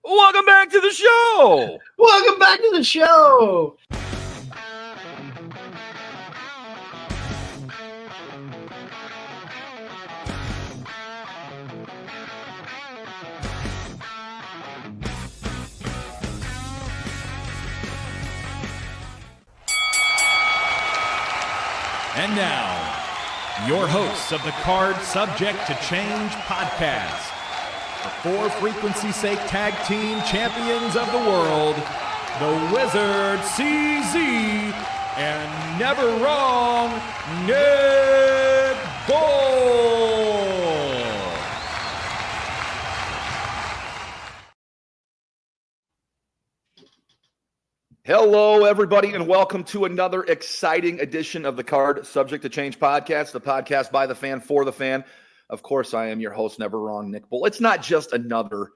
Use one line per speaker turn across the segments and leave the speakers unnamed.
Welcome back to the show.
Welcome back to the show.
And now, your hosts of the Card Subject to Change podcast, the For Frequency's Sake Tag Team Champions of the World, the Wizard CZ, and Never Wrong Nick Bull.
Hello, everybody, and welcome to another exciting edition of the Card Subject to Change podcast, the podcast by the fan, for the fan. Of course, I am your host, Never Wrong Nick Bull. It's not just another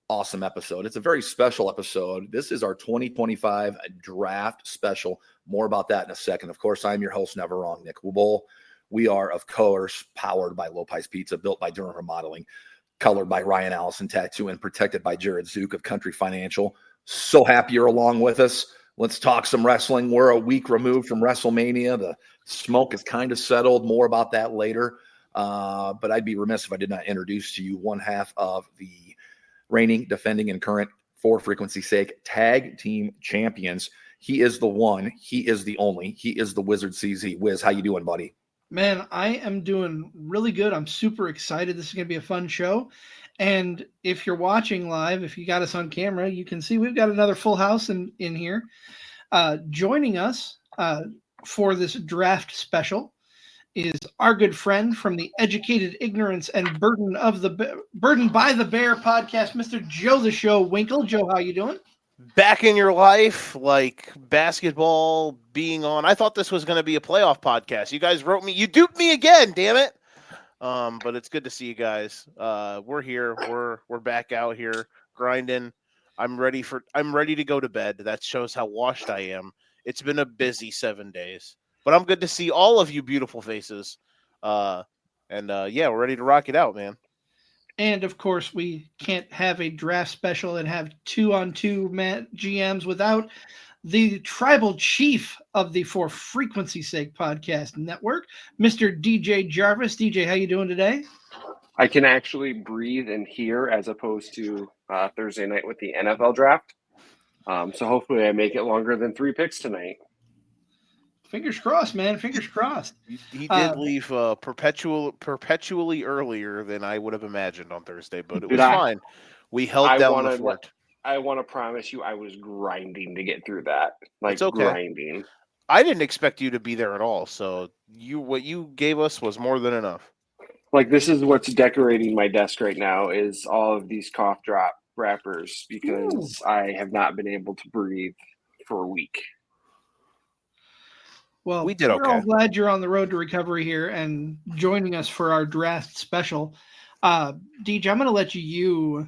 awesome episode. It's a very special episode. This is our 2025 draft special. More about that in a second. Of course, I am your host, Never Wrong Nick Bull. We are, of course, powered by Lopez Pizza, built by Durham Remodeling, colored by Ryan Allison Tattoo, and protected by Jared Zook of Country Financial. So happy you're along with us. Let's talk some wrestling. We're a week removed from WrestleMania. The smoke is kind of settled. More about that later. But I'd be remiss if I did not introduce to you one half of the reigning, defending, and current For Frequency's Sake Tag Team Champions. He is the one. He is the only. He is the Wizard CZ. Wiz, how you doing, buddy?
Man, I am doing really good. I'm super excited. This is going to be a fun show. And if you're watching live, if you got us on camera, you can see we've got another full house in here. Joining us for this draft special is our good friend from the Educated Ignorance and Burden by the Bear podcast, Mr. Joe the Show WInkel. Joe, how you doing?
Back in your life, like basketball being on. I thought this was going to be a playoff podcast. You guys wrote me. You duped me again, damn it. But it's good to see you guys. We're here. We're back out here grinding. I'm ready to go to bed. That shows how washed I am. It's been a busy 7 days, but I'm good to see all of you beautiful faces. Yeah, we're ready to rock it out, man.
And of course, we can't have a draft special and have 2-on-2 GMs without the tribal chief of the For Frequency's Sake podcast network, Mr. DJ Jarvis. DJ, how you doing today?
I can actually breathe and hear as opposed to Thursday night with the NFL draft. So hopefully I make it longer than 3 picks tonight.
Fingers crossed, man. Fingers crossed.
He did leave perpetually earlier than I would have imagined on Thursday, but it was fine. We held down the fort.
I want to promise you I was grinding to get through that.
It's okay.
Grinding.
I didn't expect you to be there at all, so what you gave us was more than enough.
Like, this is what's decorating my desk right now is all of these cough drop wrappers because I have not been able to breathe for a week.
Well,
we did okay.
We're all glad you're on the road to recovery here and joining us for our draft special. DJ, I'm going to let you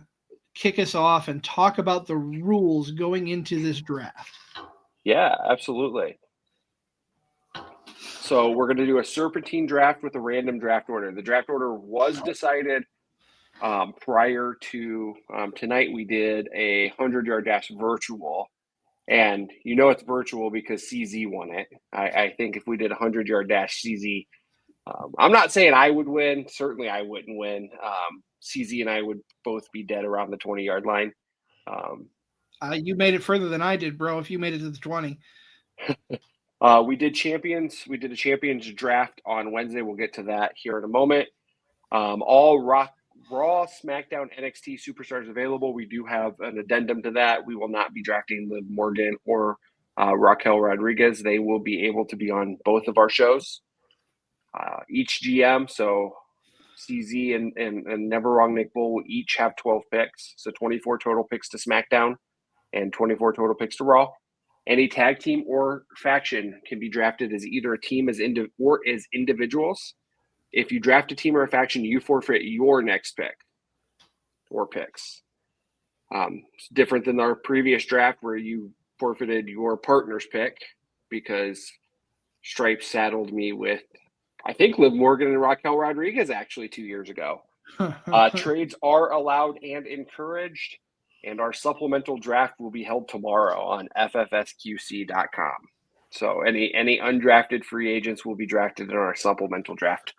kick us off and talk about the rules going into this draft.
Yeah, absolutely. So we're going to do a serpentine draft with a random draft order. The draft order was decided prior to tonight. We did a 100-yard dash virtual. And you know it's virtual because CZ won it. I think if we did a 100-yard dash, CZ, I'm not saying I would win. Certainly I wouldn't win. CZ and I would both be dead around the 20-yard line.
You made it further than I did, bro, if you made it to the 20.
We did champions. We did a champions draft on Wednesday. We'll get to that here in a moment. All Raw, SmackDown, NXT superstars available. We do have an addendum to that. We will not be drafting Liv Morgan or Raquel Rodriguez. They will be able to be on both of our shows. Each GM, so CZ and Never Wrong Nick Bull, will each have 12 picks. So 24 total picks to SmackDown and 24 total picks to Raw. Any tag team or faction can be drafted as either a team or as individuals. If you draft a team or a faction, you forfeit your next pick or picks. It's different than our previous draft where you forfeited your partner's pick because Stripe saddled me with, I think, Liv Morgan and Raquel Rodriguez actually 2 years ago. Trades are allowed and encouraged. And our supplemental draft will be held tomorrow on FFSQC.com. So any undrafted free agents will be drafted in our supplemental draft.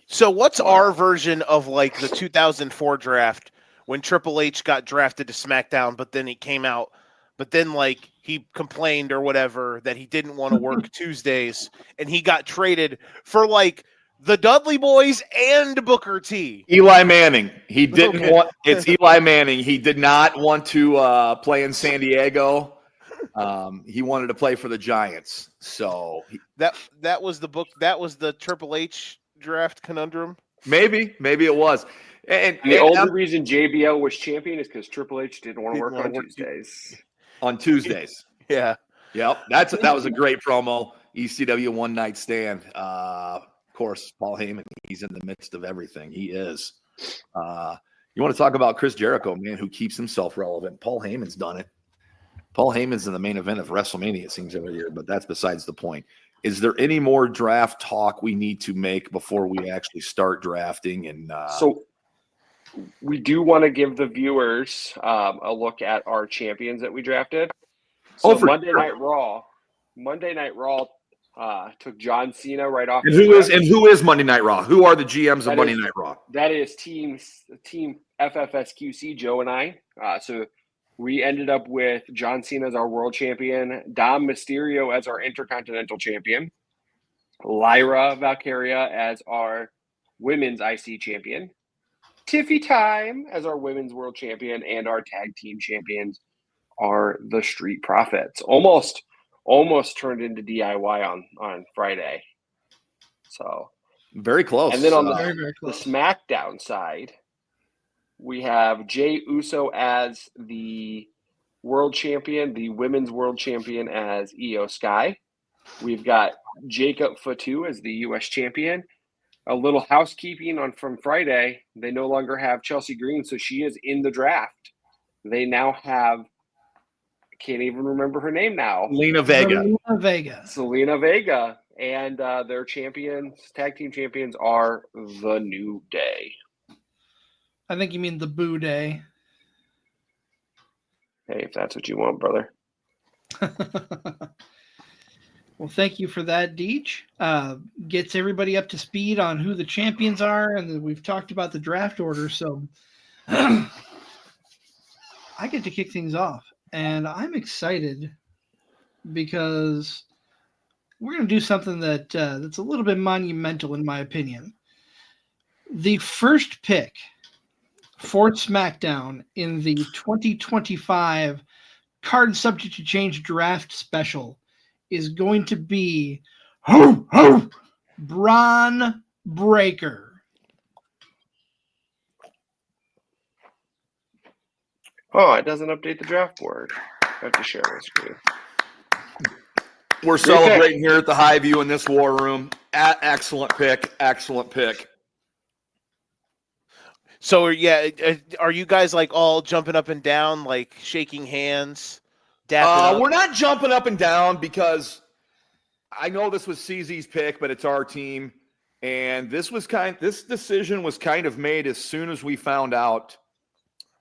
So what's our version of like the 2004 draft when Triple H got drafted to SmackDown, but then he came out, but then like he complained or whatever that he didn't want to work Tuesdays, and he got traded for like the Dudley Boys and Booker T.
Eli Manning. He didn't
Okay.
want. It's Eli Manning. He did not want to play in San Diego. He wanted to play for the Giants. So
That was the book. That was the Triple H draft conundrum.
maybe it was. And
the only reason JBL was champion is because Triple H didn't want to work on Tuesdays.
On Tuesdays.
Yeah.
Yep. That was a great promo. ECW One Night Stand. Of course, Paul Heyman, he's in the midst of everything. He is. You want to talk about Chris Jericho, man, who keeps himself relevant. Paul Heyman's done it. Paul Heyman's in the main event of WrestleMania, it seems, every year, but that's besides the point. Is there any more draft talk we need to make before we actually start drafting? And
So we do want to give the viewers a look at our champions that we drafted. So Monday Night Raw took John Cena right off.
And who is Monday Night Raw? Who are the GMs of Monday Night Raw?
That is team FFSQC, Joe and I. So we ended up with John Cena as our world champion, Dom Mysterio as our intercontinental champion, Lyra Valkyria as our women's IC champion, Tiffy Time as our women's world champion, and our tag team champions are the Street Profits. Almost turned into DIY on Friday. So
very close.
And then on
very
the
close.
SmackDown side, we have Jey Uso as the world champion, the women's world champion as Io Sky. We've got Jacob Fatu as the U.S. champion. A little housekeeping from Friday. They no longer have Chelsea Green, so she is in the draft. They now have, can't even remember her name now.
Selena Vega.
And their champions, tag team champions, are the New Day.
I think you mean the Boo Day.
Hey, if that's what you want, brother.
Well, thank you for that, Deej. Gets everybody up to speed on who the champions are, and we've talked about the draft order. So I get to kick things off, and I'm excited because we're going to do something that's a little bit monumental, in my opinion. The first pick for SmackDown in the 2025 Card Subject to Change Draft Special is going to be Braun Breaker.
Oh, it doesn't update the draft board. I have to share my screen.
We're celebrating here at the High View in this war room. Excellent pick.
So yeah, are you guys like all jumping up and down, like shaking hands?
We're not jumping up and down because I know this was CZ's pick, but it's our team, and this decision was kind of made as soon as we found out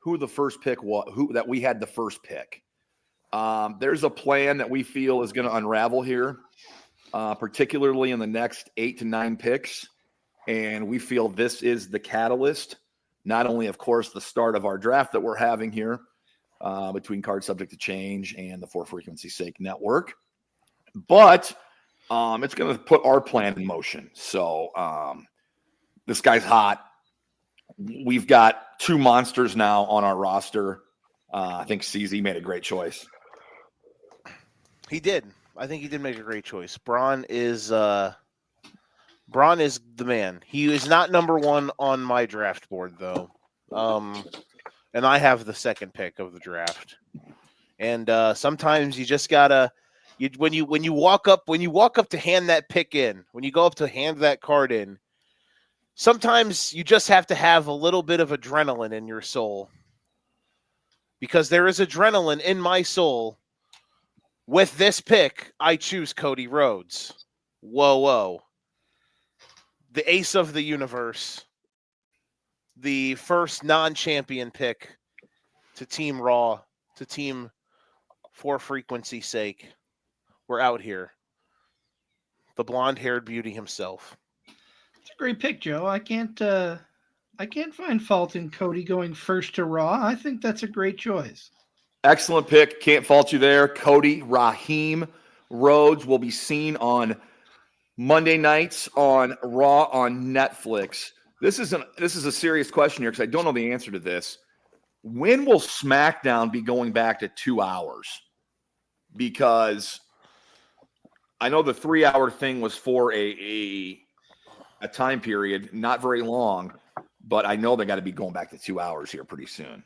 who the first pick was, that we had the first pick. There's a plan that we feel is going to unravel here, particularly in the next 8 to 9 picks, and we feel this is the catalyst. Not only, of course, the start of our draft that we're having here between Card Subject to Change and the For Frequency Sake Network, but it's going to put our plan in motion. So this guy's hot. We've got 2 monsters now on our roster. I think CZ made a great choice.
He did. I think he did make a great choice. Braun is the man. He is not number 1 on my draft board, though. And I have the second pick of the draft. And sometimes you just gotta, when you walk up to hand that pick in, when you go up to hand that card in, sometimes you just have to have a little bit of adrenaline in your soul, because there is adrenaline in my soul. With this pick, I choose Cody Rhodes. Whoa. The ace of the universe. The first non-champion pick to Team Raw, to Team For Frequency's Sake. We're out here. The blonde-haired beauty himself.
It's a great pick, Joe. I can't find fault in Cody going first to Raw. I think that's a great choice.
Excellent pick. Can't fault you there. Cody Raheem Rhodes will be seen on Monday nights on Raw on Netflix. This is a serious question here because I don't know the answer to this. When will SmackDown be going back to 2 hours? Because I know the 3-hour thing was for a time period, not very long, but I know they got to be going back to 2 hours here pretty soon.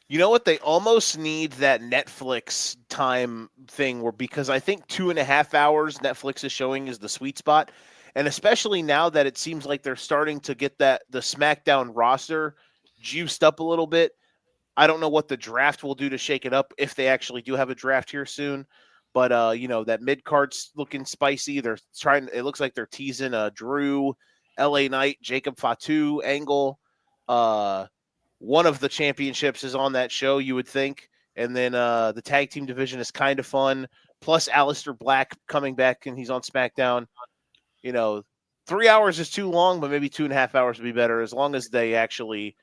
You know what? They almost need that Netflix time thing because I think 2.5 hours Netflix is showing is the sweet spot. And especially now that it seems like they're starting to get the SmackDown roster juiced up a little bit. I don't know what the draft will do to shake it up if they actually do have a draft here soon. But, that mid-card's looking spicy. It looks like they're teasing Drew, LA Knight, Jacob Fatu angle. One of the championships is on that show, you would think. And then the tag team division is kind of fun. Plus Aleister Black coming back, and he's on SmackDown. 3 hours is too long, but maybe 2.5 hours would be better as long as they actually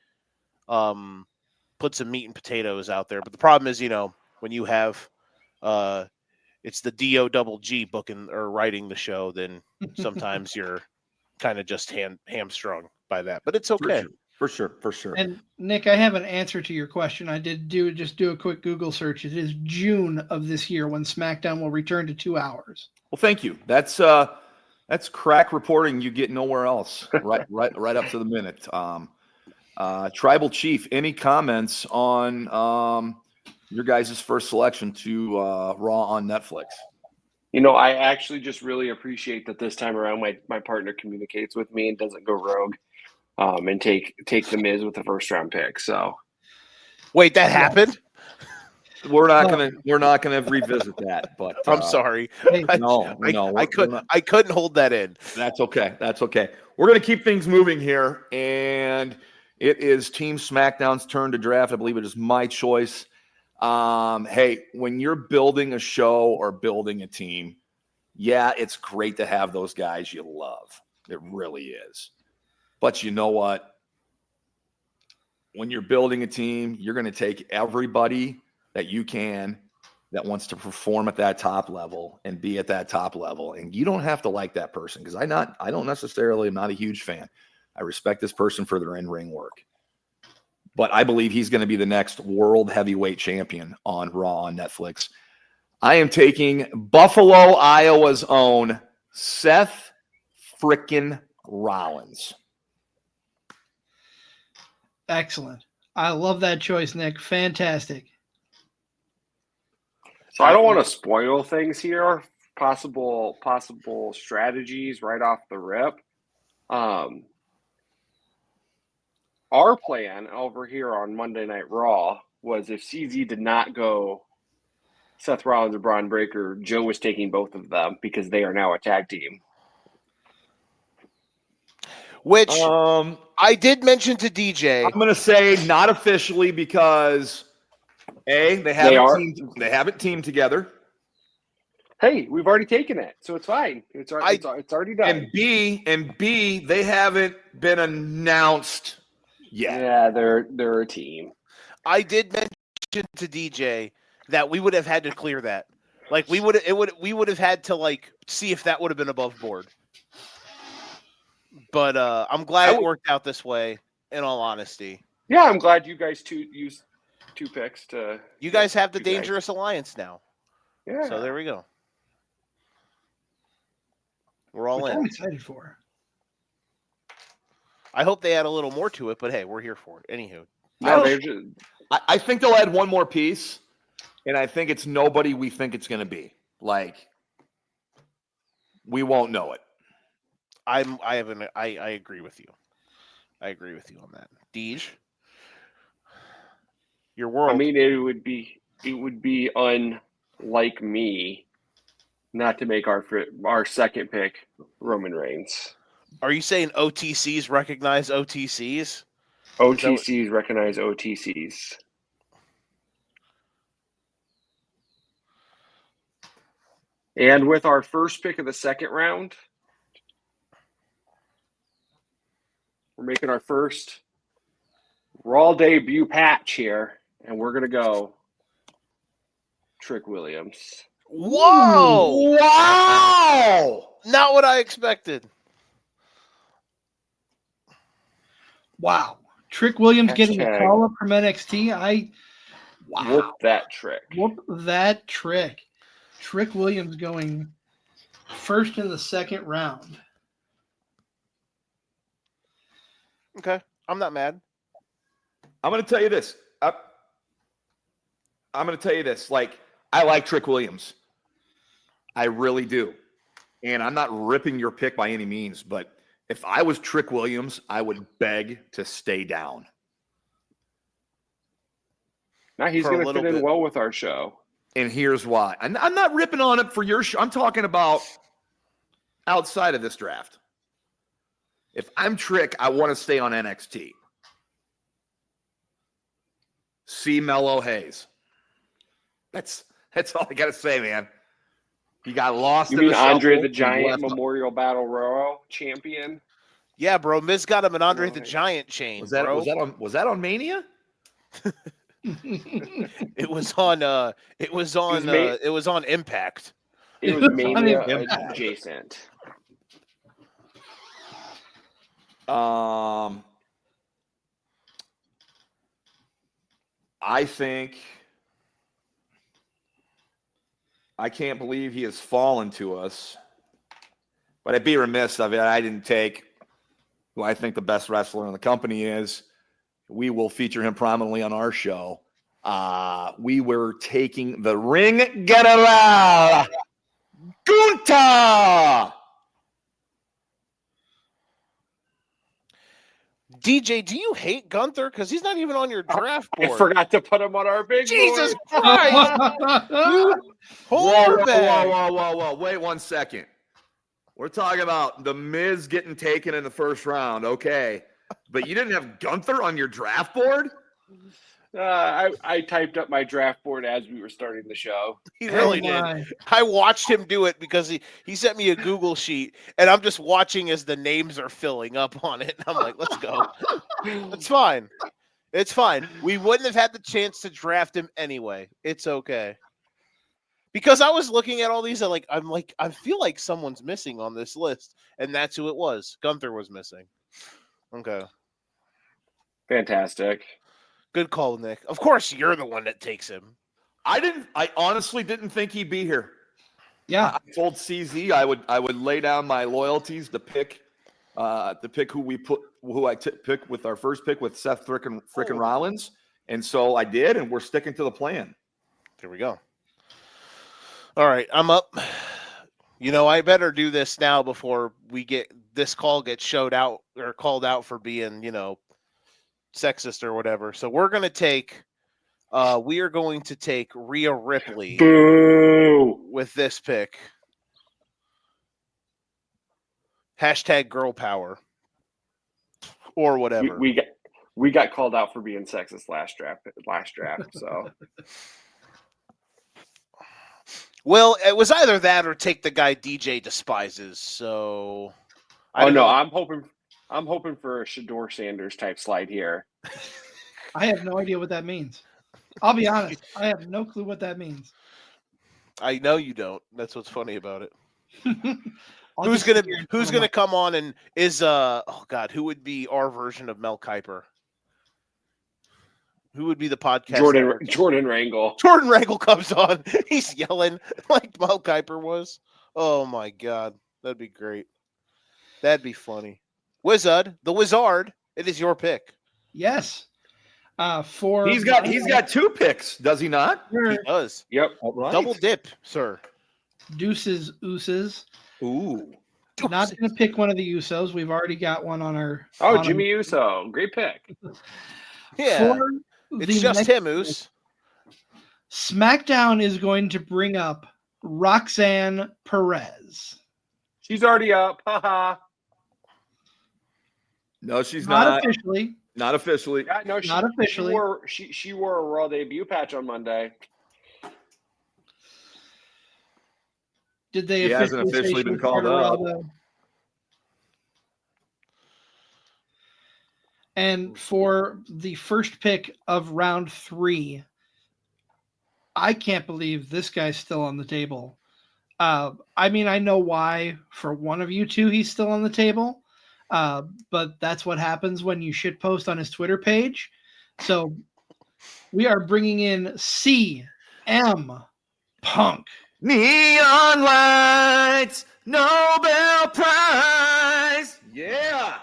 put some meat and potatoes out there. But the problem is, when you have it's the DOGG booking or writing the show, then sometimes you're kind of just hamstrung by that. But it's okay.
For sure.
And Nick, I have an answer to your question. I did do a quick Google search. It is June of this year when SmackDown will return to 2 hours.
Well, thank you. That's crack reporting you get nowhere else. Right up to the minute. Tribal Chief, any comments on your guys' first selection to Raw on Netflix?
I actually just really appreciate that this time around my partner communicates with me and doesn't go rogue. And take the Miz with the first round pick. So,
wait, that happened?
We're not gonna revisit that. But
I'm sorry.
Hey,
I couldn't hold that in.
That's okay. We're gonna keep things moving here, and it is Team SmackDown's turn to draft. I believe it is my choice. Hey, when you're building a show or building a team, yeah, it's great to have those guys you love. It really is. But you know what? When you're building a team, you're going to take everybody that you can that wants to perform at that top level and be at that top level. And you don't have to like that person because I'm not a huge fan. I respect this person for their in-ring work. But I believe he's going to be the next world heavyweight champion on Raw on Netflix. I am taking Buffalo, Iowa's own Seth frickin' Rollins.
Excellent. I love that choice, Nick. Fantastic.
So I don't want to spoil things here. Possible strategies right off the rip. Our plan over here on Monday Night Raw was if CZ did not go Seth Rollins or Braun Breaker, Joe was taking both of them because they are now a tag team.
Which I did mention to DJ.
I'm going to say not officially because they haven't teamed together.
Hey, we've already taken it, so it's fine. It's already done.
And B, they haven't been announced yet.
Yeah, they're a team.
I did mention to DJ that we would have had to clear that. Like we would have had to see if that would have been above board. But I'm glad it worked out this way, in all honesty.
Yeah, I'm glad you guys used 2 picks to.
You guys have the Dangerous Alliance now.
Yeah.
So there we go. We're all in.
I'm excited for.
I hope they add a little more to it, but hey, we're here for it. Anywho.
I think they'll add one more piece, and I think it's nobody we think it's going to be. We won't know it.
I agree with you. I agree with you on that. Deej, your world.
I mean, it would be unlike me not to make our second pick Roman Reigns.
Are you saying OTCs recognize OTCs?
OTCs recognize OTCs. And with our first pick of the second round, we're making our first Raw debut patch here, and we're going to go Trick Williams.
Whoa!
Wow!
Not what I expected.
Wow. Trick Williams getting a
Hashtag.
call up from NXT.
Whoop that trick.
Whoop that trick. Trick Williams going first in the second round.
Okay. I'm not mad.
I'm going to tell you this. I'm going to tell you this. Like, I like Trick Williams. I really do. And I'm not ripping your pick by any means, but if I was Trick Williams, I would beg to stay down.
Now he's
For a
going to
little
fit in
bit.
well with our show.
And here's why. I'm not ripping on it for your show. I'm talking about outside of this draft. If I'm Trick, I want to stay on NXT. See Mello Hayes. That's all I got to say, man. He got lost
You
in
mean
the
Andre
shuffle.
the
He
Giant
left-
Memorial Battle Royal champion?
Yeah, bro. Miz got him an Andre the
Right.
Giant chain,
Was that
bro.
was that on Mania?
It was on it was on Impact.
It was Mania
Impact.
adjacent.
I think I can't believe he has fallen to us. But I'd be remiss of it. I didn't take who I think the best wrestler in the company is. We will feature him prominently on our show. We were taking the Ring General Gunther.
DJ, do you hate Gunther? Because he's not even on your draft
I
board.
forgot to put him on our big
Jesus
board.
Christ!
Whoa,
Hold back.
whoa. Wait 1 second. We're talking about the Miz getting taken in the first round. Okay. But you didn't have Gunther on your draft board?
I typed up my draft board as we were starting the show.
He really did. I watched him do it because he sent me a Google sheet, and I'm just watching as the names are filling up on it. And I'm like, let's go. It's fine. It's fine. We wouldn't have had the chance to draft him anyway. It's okay. Because I was looking at all these, I feel like someone's missing on this list, and that's who it was. Gunther was missing. Okay.
Fantastic.
Good call, Nick. Of course, you're the one that takes him.
I honestly didn't think he'd be here.
Yeah.
I told CZ I would lay down my loyalties to pick who I pick with our first pick with Seth frickin' Rollins, and so I did, and we're sticking to the plan.
Here we go. All right, I'm up. You know, I better do this now before this call gets showed out or called out for being, sexist or whatever. So we are going to take Rhea Ripley
Boo!
with this pick. Hashtag girl power or whatever.
We got called out for being sexist last draft. So
Well, it was either that or take the guy DJ despises. So
I'm hoping for a Shador Sanders type slide here.
I have no idea what that means. I'll be honest. I have no clue what that means.
I know you don't. That's what's funny about it.
I'll
Who's
just
gonna
sit here and
Who's
tell
gonna come on and is who would be our version of Mel Kiper? Who would be the podcast?
Jordan Rangel.
Jordan Rangel comes on. He's yelling like Mel Kiper was. Oh my god, that'd be great. That'd be funny. Wizard, the Wizard. It is your pick.
Yes. For
He's got 2 picks, does he not?
He does.
Yep.
All right.
Double dip, sir.
Deuces Ooses.
Ooh.
Not going to pick one of the Usos. We've already got one on our.
Oh,
on
Jimmy Uso. Great pick.
Yeah.
For
It's
the
just
next
him, Oos.
Smackdown is going to bring up Roxanne Perez.
She's already up. Haha.
No, she's
Not
not.
officially.
Not officially.
Yeah, no,
Not officially.
She wore a Raw debut patch on Monday.
Did they
He hasn't
officially say
officially been
she's
called
Carter
up.
Aldo? And for the first pick of round 3, I can't believe this guy's still on the table. I mean, I know why for one of you two he's still on the table, but that's what happens when you shitpost on his Twitter page. So we are bringing in CM Punk.
Neon lights, Nobel Prize. Yeah.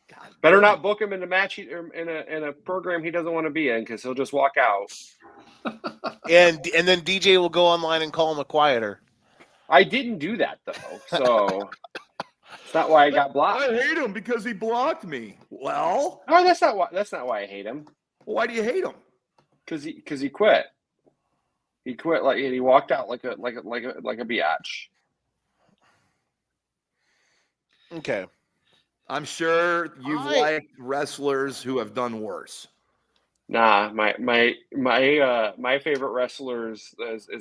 God,
Better not book him in a match in a program he doesn't want to be in, because he'll just walk out.
And then DJ will go online and call him a quieter.
I didn't do that though, so it's not why I got blocked.
I hate him because he blocked me. Well,
No, that's not why I hate him.
why do you hate him?
Because he quit. He quit and he walked out like a biatch.
Okay.
I'm sure you've liked wrestlers who have done worse.
Nah, my favorite wrestler is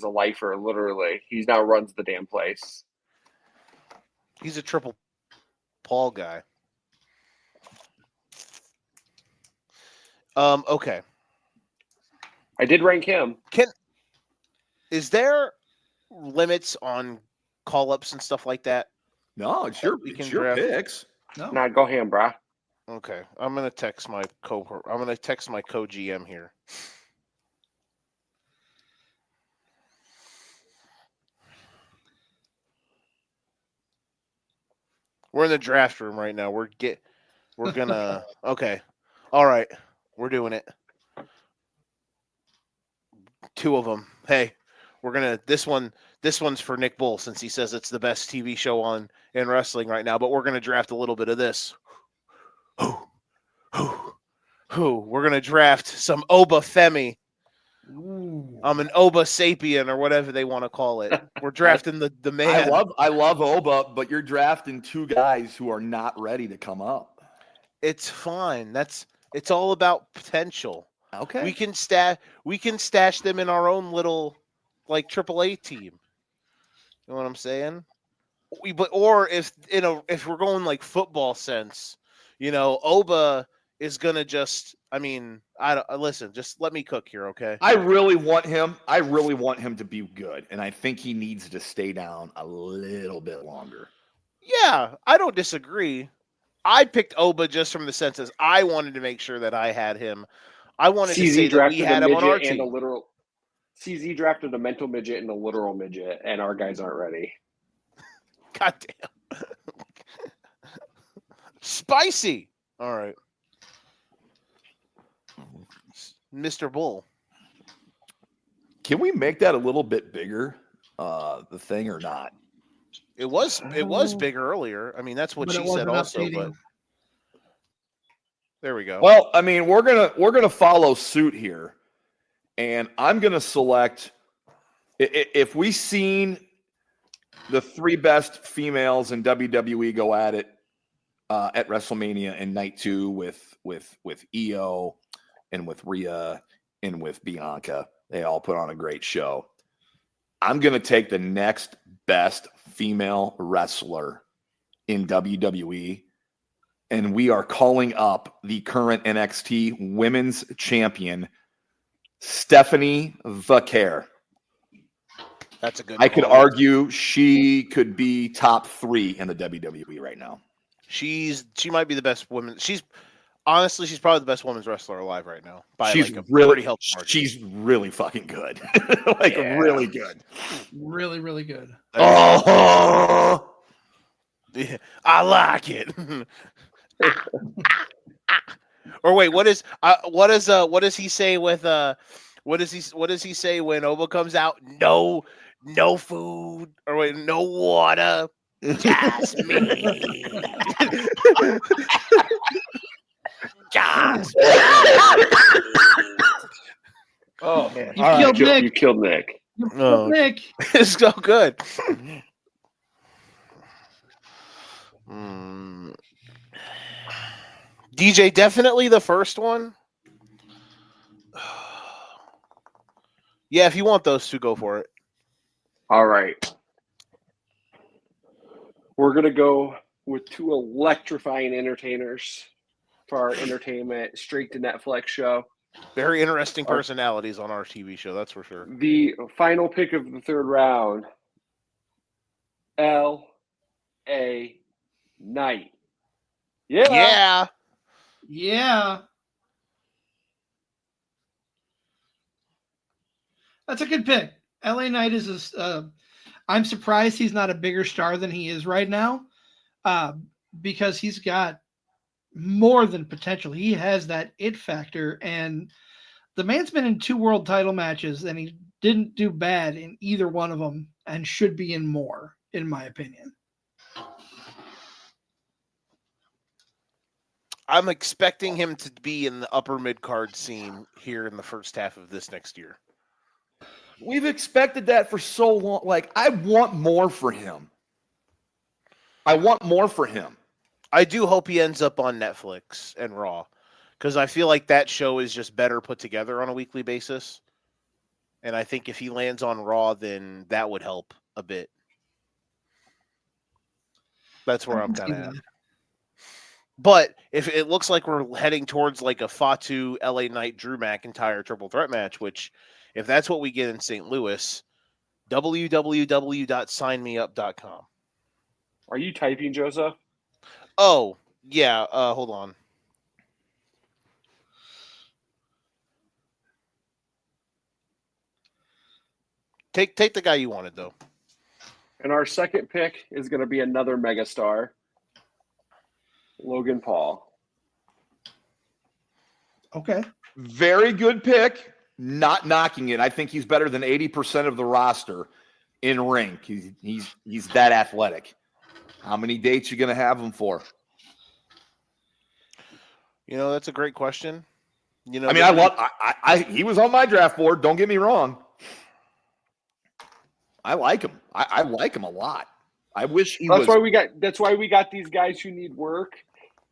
a lifer. Literally, he now runs the damn place.
He's a triple Paul guy. Okay.
I did rank him.
Is there limits on call-ups and stuff like that?
No, it's your
draft.
picks.
No.
Nah, go ham, brah.
Okay, I'm gonna text my co-GM here. We're in the draft room right now. We're gonna okay. All right, we're doing it. 2 of them. Hey, we're gonna this one's for Nick Bull, since he says it's the best TV show in wrestling right now. But we're gonna draft a little bit of this. We're gonna draft some Oba Femi. I'm an Oba Sapien, or whatever they want to call it. We're drafting the man.
I love Oba, but you're drafting 2 guys who are not ready to come up.
It's fine. It's all about potential.
Okay.
We can stash them in our own little AAA team. You know what I'm saying? Or if we're going like football sense, Oba is gonna just. I mean, listen. Just let me cook here, okay?
I really want him to be good, and I think he needs to stay down a little bit longer.
Yeah, I don't disagree. I picked Oba just from the sense as I wanted to make sure that I had him. I wanted to say that we had him on our team.
CZ drafted a mental midget and a literal midget, and our guys aren't ready.
God damn. Spicy. All right. Mr. Bull.
Can we make that a little bit bigger, the thing, or not?
It was bigger earlier. I mean, that's what she said also, but there we go.
Well, I mean, we're gonna follow suit here, and I'm gonna select if we seen the 3 best females in WWE go at it at WrestleMania in night 2 with Io and with Rhea and with Bianca. They all put on a great show. I'm going to take the next best female wrestler in WWE, and we are calling up the current NXT Women's Champion, Stephanie Vaquer.
That's a good
I could argue she could be top 3 in the WWE right now.
She might be the best woman. Honestly, she's probably the best women's wrestler alive right now.
She's
pretty healthy margin.
She's really fucking good. Really good.
Really, really good.
Oh,
yeah, I like it. Or wait, what does he say with what does he say when Oba comes out? No food, or wait, no water, just me. Just me.
Oh man!
You
killed Nick.
Nick.
It's so good. DJ, definitely the first one. Yeah, if you want those 2, go for it.
All right. We're going to go with two electrifying entertainers for our entertainment straight to Netflix show.
Very interesting personalities on our TV show, that's for sure.
The final pick of the third round, L.A. Knight.
Yeah.
Yeah. That's a good pick. LA Knight is I'm surprised he's not a bigger star than he is right now, because he's got more than potential. He has that it factor, and the man's been in 2 world title matches, and he didn't do bad in either one of them, and should be in more, in my opinion.
I'm expecting him to be in the upper mid-card scene here in the first half of this next year.
We've expected that for so long. Like, I want more for him. I
do hope he ends up on Netflix and Raw, because I feel like that show is just better put together on a weekly basis. And I think if he lands on Raw, then that would help a bit. That's where I'm kind of at. But if it looks like we're heading towards like a Fatu, LA Knight, Drew McIntyre triple threat match, which if that's what we get in St. Louis, www.signmeup.com.
Are you typing, Joseph?
Oh, yeah. Hold on. Take the guy you wanted, though.
And our second pick is going to be another megastar, Logan Paul.
Okay.
Very good pick. Not knocking it. I think he's better than 80% of the roster in ring. He's that athletic. How many dates you going to have him for?
You know, that's a great question. You know,
I mean, he was on my draft board. Don't get me wrong. I like him. I like him a lot. I wish he was.
That's why we got these guys who need work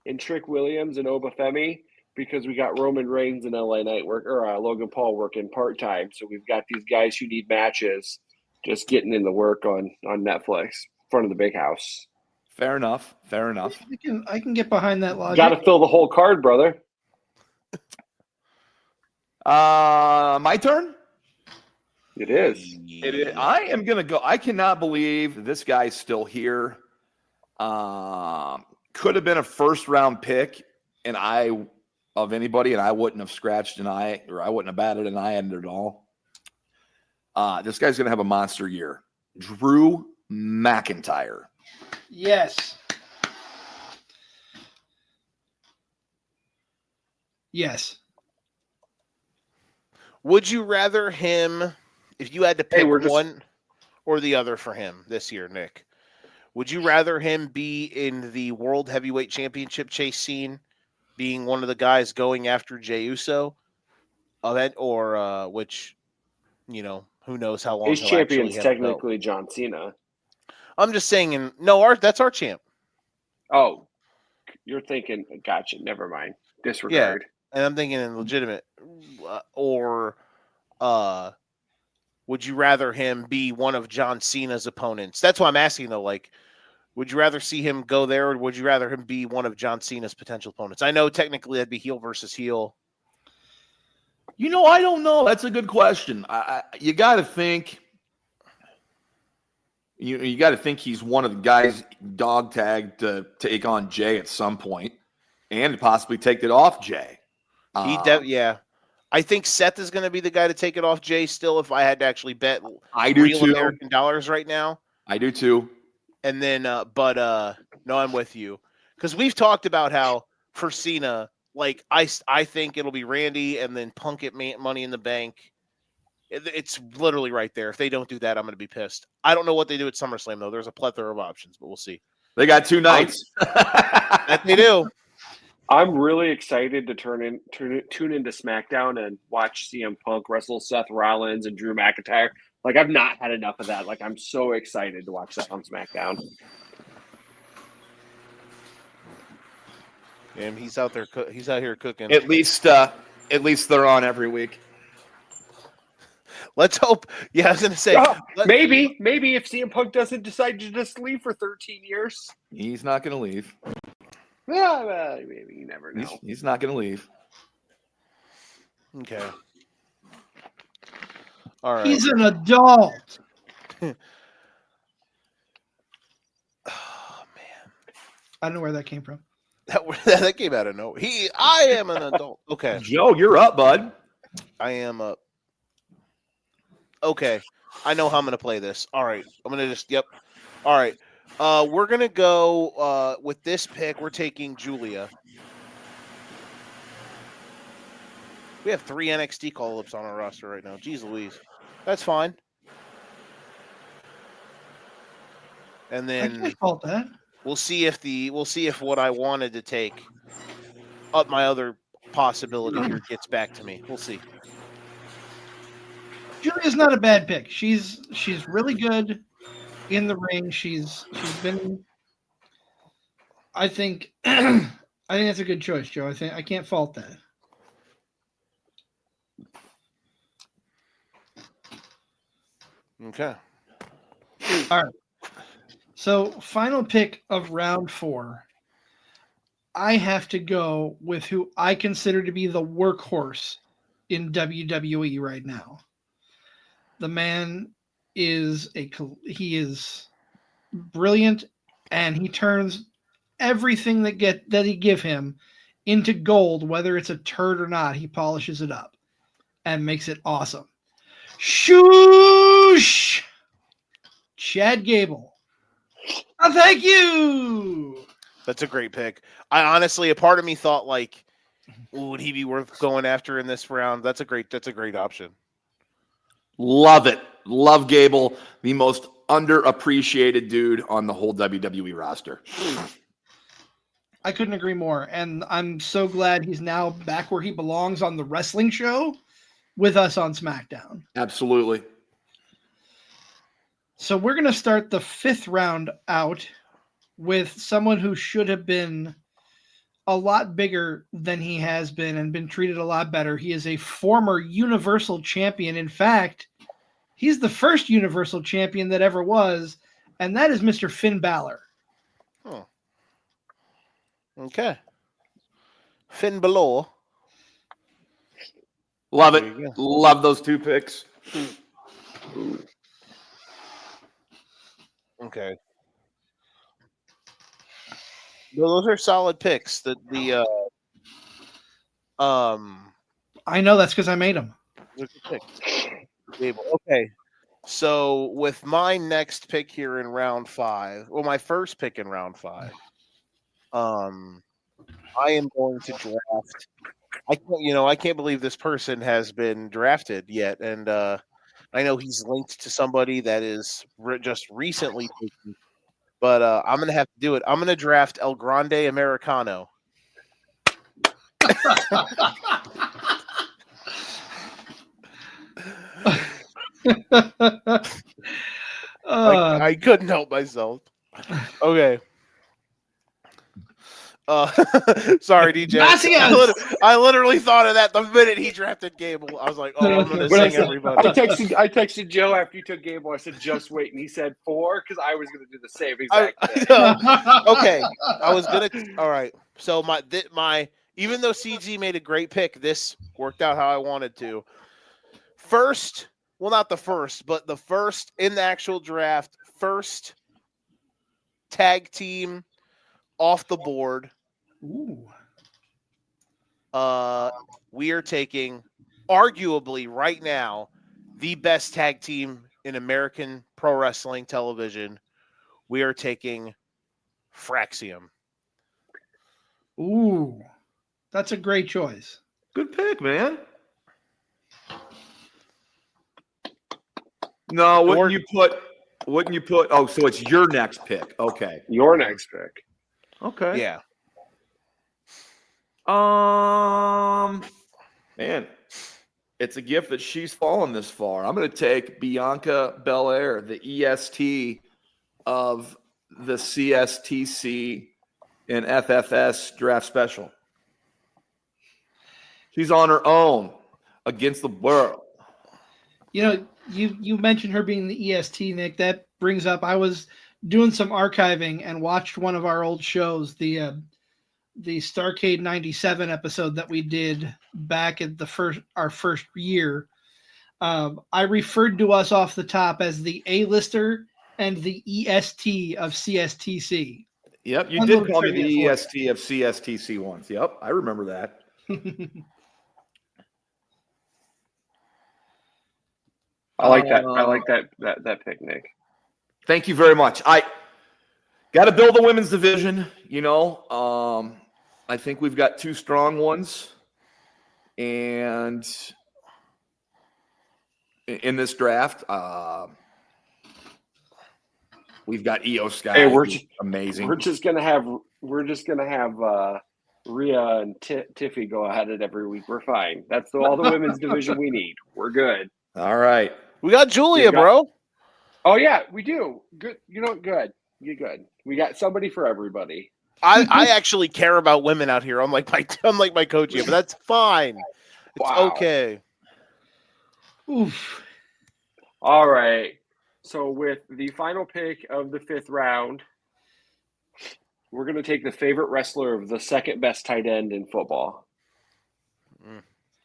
in Trick Williams and Obafemi, because we got Roman Reigns and LA Knight Logan Paul working part-time. So we've got these guys who need matches just getting in the work on Netflix in front of the big house.
Fair enough.
I can get behind that logic.
Got to fill the whole card, brother.
My turn?
It is.
It is. I am going to go. I cannot believe this guy's still here. Could have been a first-round pick, of anybody, and I wouldn't have scratched an eye, or I wouldn't have batted an eye at it at all. This guy's going to have a monster year. Drew McIntyre.
Yes. Yes.
Would you rather him, if you had to pick one or the other for him this year, Nick, would you rather him be in the World Heavyweight Championship chase scene, being one of the guys going after Jey Uso, or which, you know, who knows how long
his champion's technically John Cena.
I'm just saying, that's our champ.
Oh, you're thinking, gotcha, never mind. Disregard.
Yeah, and I'm thinking in legitimate, or would you rather him be one of John Cena's opponents? That's why I'm asking, though, like, would you rather see him go there, or would you rather him be one of John Cena's potential opponents? I know technically that'd be heel versus heel.
You know, I don't know. That's a good question. You got to think. You got to think he's one of the guys dog tagged to take on Jay at some point, and possibly take it off Jay.
Yeah. I think Seth is going to be the guy to take it off Jay still, if I had to actually bet
real
American dollars right now.
I do too.
And then, no, I'm with you. Because we've talked about how for Cena, like, I think it'll be Randy and then Punk at Money in the Bank. It's literally right there. If they don't do that, I'm going to be pissed. I don't know what they do at SummerSlam, though. There's a plethora of options, but we'll see.
They got 2 nights.
That they do.
I'm really excited to tune into SmackDown and watch CM Punk wrestle Seth Rollins and Drew McIntyre. Like, I've not had enough of that. Like, I'm so excited to watch that on SmackDown.
Damn, he's out there. He's out here cooking.
At least they're on every week.
Let's hope. Yeah, I was gonna say
maybe if CM Punk doesn't decide to just leave for 13 years,
He's not going to leave.
well, maybe you never know.
He's not going to leave.
Okay. All right.
He's an adult.
Oh man,
I don't know where that came from.
that came out of nowhere. I am an adult. Okay,
Joe, you're up, bud.
I am up. Okay, I know how I'm gonna play this. All right, I'm gonna just. Yep. All right. We're gonna go with this pick. We're taking Julia. We have 3 NXT call-ups on our roster right now. Jeez Louise, that's fine. And
I
then
can't fault that.
we'll see if what I wanted to take up my other possibility here gets back to me. We'll see.
Julia's not a bad pick. She's really good in the ring. She's been. I think that's a good choice, Joe. I can't fault that.
Okay.
All right. So, final pick of round 4. I have to go with who I consider to be the workhorse in WWE right now. The man is brilliant, and he turns everything that he give him into gold, whether it's a turd or not. He polishes it up and makes it awesome. Shoosh! Chad Gable. Oh, thank you.
That's a great pick. I honestly, a part of me thought like, would he be worth going after in this round? That's a great option.
Love it. Love Gable, the most underappreciated dude on the whole WWE roster.
I couldn't agree more. And I'm so glad he's now back where he belongs on the wrestling show with us on SmackDown.
Absolutely.
So we're going to start the 5th round out with someone who should have been a lot bigger than he has been and been treated a lot better. He is a former Universal Champion. In fact, he's the first Universal Champion that ever was, and that is Mr. Finn Balor.
Oh. Okay. Finn Balor.
Love it. Love those 2 picks.
Okay. Well, those are solid picks.
I know that's because I made him.
Okay. So with my next pick here in round 5, well, my first pick in round 5, I am going to draft. I can't believe this person has been drafted yet, and I know he's linked to somebody that is just recently taken, but I'm going to have to do it. I'm going to draft El Grande Americano. I couldn't help myself. Okay. Sorry, DJ. I literally thought of that the minute he drafted Gable. I was like, "Oh, I'm going to sing everybody."
I texted Joe after you took Gable. I said, "Just wait," and he said 4 because I was going to do the same exact thing.
Okay, I was gonna. All right. So my even though CG made a great pick, this worked out how I wanted to. First, well, not the first, but the first in the actual draft, first tag team off the board.
Ooh.
We are taking arguably right now the best tag team in American pro wrestling television. We are taking Fraxium.
Ooh. That's a great choice.
Good pick, man. No, wouldn't you put oh, so it's your next pick. Okay.
Your next pick.
Okay.
Yeah.
Man, it's a gift that she's fallen this far. I'm going to take Bianca Belair, the EST of the CSTC and FFS draft special. She's on her own against the world.
You mentioned her being the EST, Nick. That brings up, I was doing some archiving and watched one of our old shows, the Starcade 97 episode that we did back at our first year. I referred to us off the top as the A-lister and the EST of CSTC.
Yep, you did call me the EST of CSTC once. Yep, I remember that.
I like that. I like that pick, Nick.
Thank you very much. I got to build a women's division. I think we've got two strong ones, and in this draft, we've got Io Sky.
Hey, we're just
amazing.
We're just gonna have Rhea and Tiffy go at it every week. We're fine. That's all the women's division we need. We're good.
All right.
We got Julia, bro.
Oh yeah, we do. Good. Good. You're good. We got somebody for everybody.
I actually care about women out here. Unlike my coach here, but that's fine. It's okay.
Oof.
All right. So with the final pick of the 5th round, we're going to take the favorite wrestler of the second best tight end in football.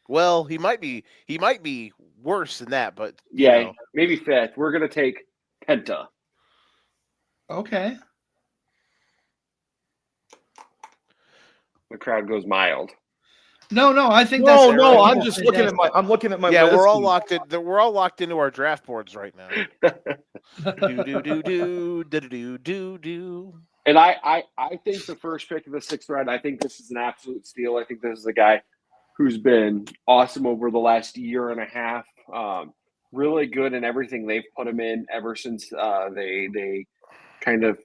Well, he might be worse than that, but
maybe 5th. We're going to take Penta.
Okay.
The crowd goes mild.
No, I think that's
no. I'm just looking at my list.
Yeah, we're all locked in. We're all locked into our draft boards right now. do.
And I think the first pick of the 6th round, I think this is an absolute steal. I think this is a guy who's been awesome over the last year and a half. Really good in everything they've put him in ever since they kind of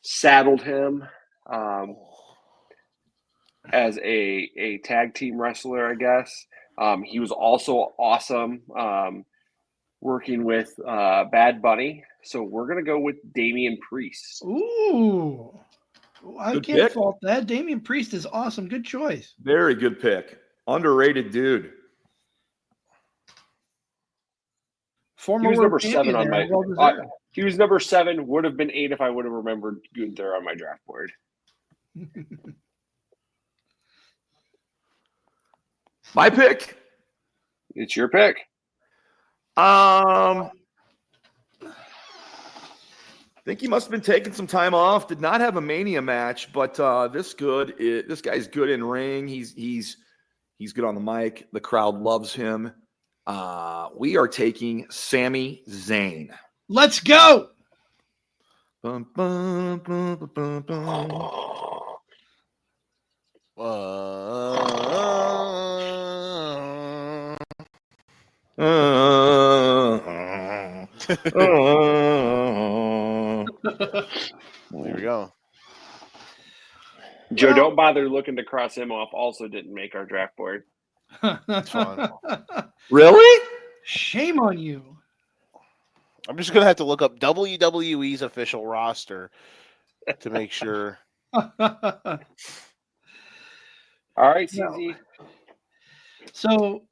saddled him as a tag team wrestler, I guess. He was also awesome working with Bad Bunny. So we're going to go with Damian Priest.
Ooh. I
Good
can't
pick.
fault that. Damian Priest is awesome. Good choice.
Very good pick. Underrated dude.
Former
He was number
world
7 on
champion
my.
there.
He was number 7. Would have been 8 if I would have remembered Gunther on my draft board.
My pick.
It's your pick.
I think he must have been taking some time off. Did not have a Mania match, but this guy's good in ring. He's good on the mic. The crowd loves him. We are taking Sami Zayn.
Let's go.
Bum, bum, bum, bum, bum,
There we go.
Joe, don't bother looking to cross him off. Also didn't make our draft board.
That's fine.
Really?
Shame on you.
I'm just gonna have to look up WWE's official roster to make sure.
All right, CZ.
So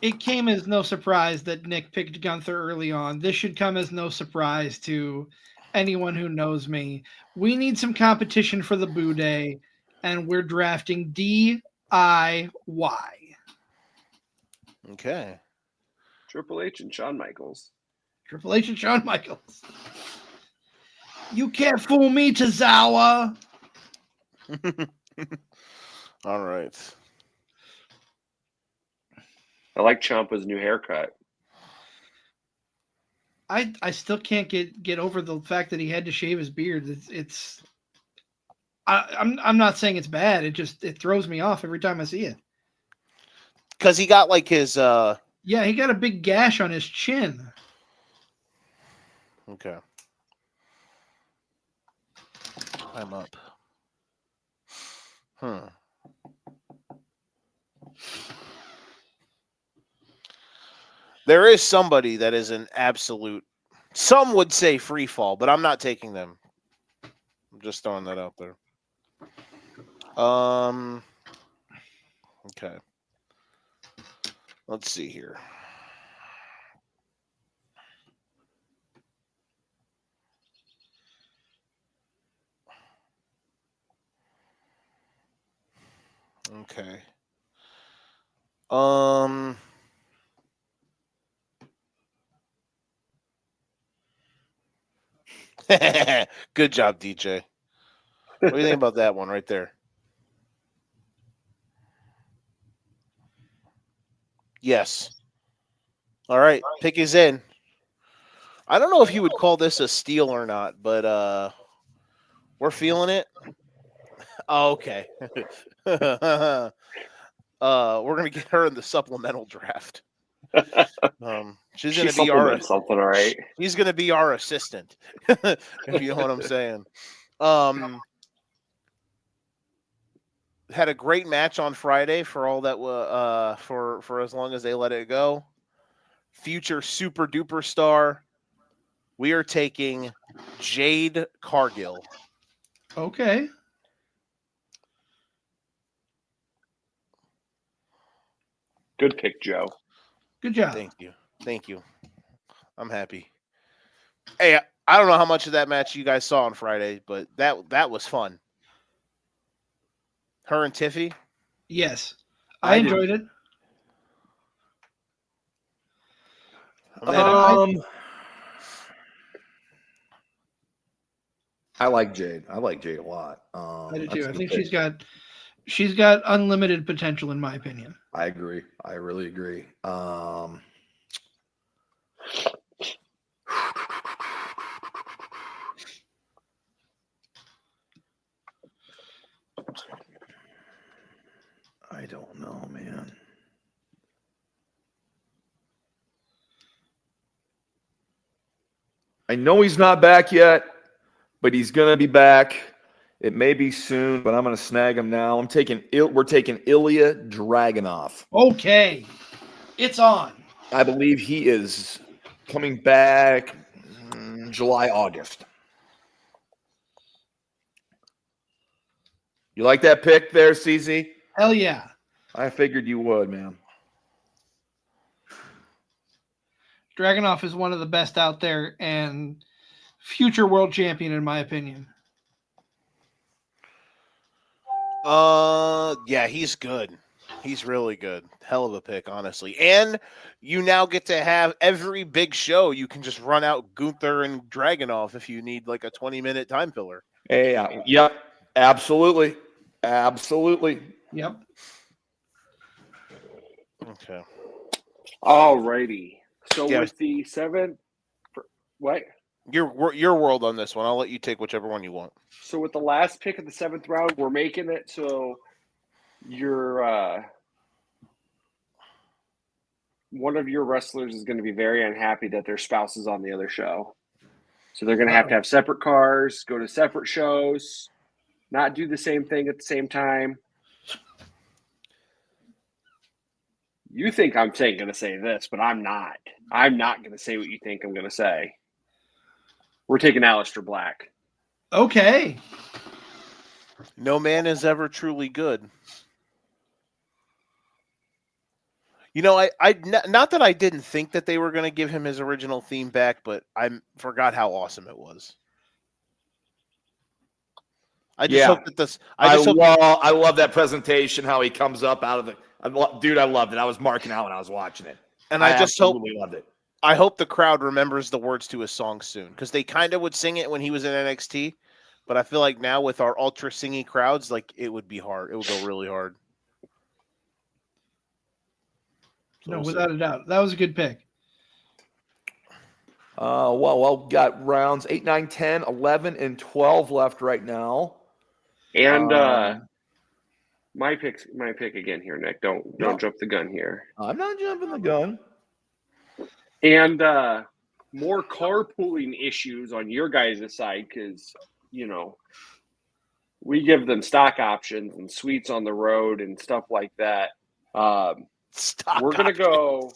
it came as no surprise that Nick picked Gunther early on. This should come as no surprise to anyone who knows me. We need some competition for the Boo Day, and we're drafting DIY.
Okay.
Triple H and Shawn Michaels.
Triple H and Shawn Michaels. You can't fool me, Tozawa.
All right.
I like Ciampa's new haircut.
I still can't get over the fact that he had to shave his beard. I'm not saying it's bad. It throws me off every time I see it.
Because he got like his
Yeah, he got a big gash on his chin.
Okay. I'm up. There is somebody that is an absolute, some would say free fall, but I'm not taking them. I'm just throwing that out there. Okay. Let's see here. Okay. Good job, DJ. What do you think about that one right there? Yes. All right, pick is in. I don't know if you would call this a steal or not, but we're feeling it. Oh, okay. We're gonna get her in the supplemental draft. She's gonna
She
be our
supplements something, all right.
She's gonna be our assistant. If you know what I'm saying. Had a great match on Friday for all that for as long as they let it go. Future super duper star. We are taking Jade Cargill.
Okay.
Good pick, Joe.
Good job.
Thank you. I'm happy. Hey, I don't know how much of that match you guys saw on Friday, but that was fun. Her and Tiffy.
Yes. I enjoyed it.
I like Jade. I like Jade a lot.
I do too. I think she's got unlimited potential, in my opinion.
I agree. I really agree. I don't know, man. I know he's not back yet, but he's gonna be back. It may be soon, but I'm gonna snag him now. We're taking Ilya Dragunov.
Okay. It's on.
I believe he is coming back July, August. You like that pick there, CZ?
Hell yeah.
I figured you would, man.
Dragunov is one of the best out there and future world champion, in my opinion.
Yeah, he's good. He's really good. Hell of a pick, honestly. And you now get to have every big show. You can just run out Gunther and Dragunov if you need like a 20-minute time filler.
Hey, yep, absolutely. Absolutely.
Yep.
Okay.
All righty. So
Yeah.
with the what?
Your world on this one. I'll let you take whichever one you want.
So with the last pick of the 7th round, we're making it so your one of your wrestlers is going to be very unhappy that their spouse is on the other show. So they're going to have separate cars, go to separate shows, not do the same thing at the same time. You think I'm going to say this, but I'm not. I'm not going to say what you think I'm going to say. We're taking Aleister Black.
Okay.
No man is ever truly good. You know, I not that I didn't think that they were going to give him his original theme back, but I forgot how awesome it was. I just hope that this.
I love that presentation. How he comes up out of the dude. I loved it. I was marking out when I was watching it,
and I just
loved it.
I hope the crowd remembers the words to his song soon, because they kind of would sing it when he was in NXT, but I feel like now with our ultra singy crowds, like it would be hard. It would go really hard.
So no, without a doubt, that was a good pick.
Well, got rounds 8, 9, 10, 11, and 12 left right now.
And my pick again here, Nick. Don't jump the gun here.
I'm not jumping the gun.
And more carpooling issues on your guys' side, because we give them stock options and suites on the road and stuff like that. We're gonna go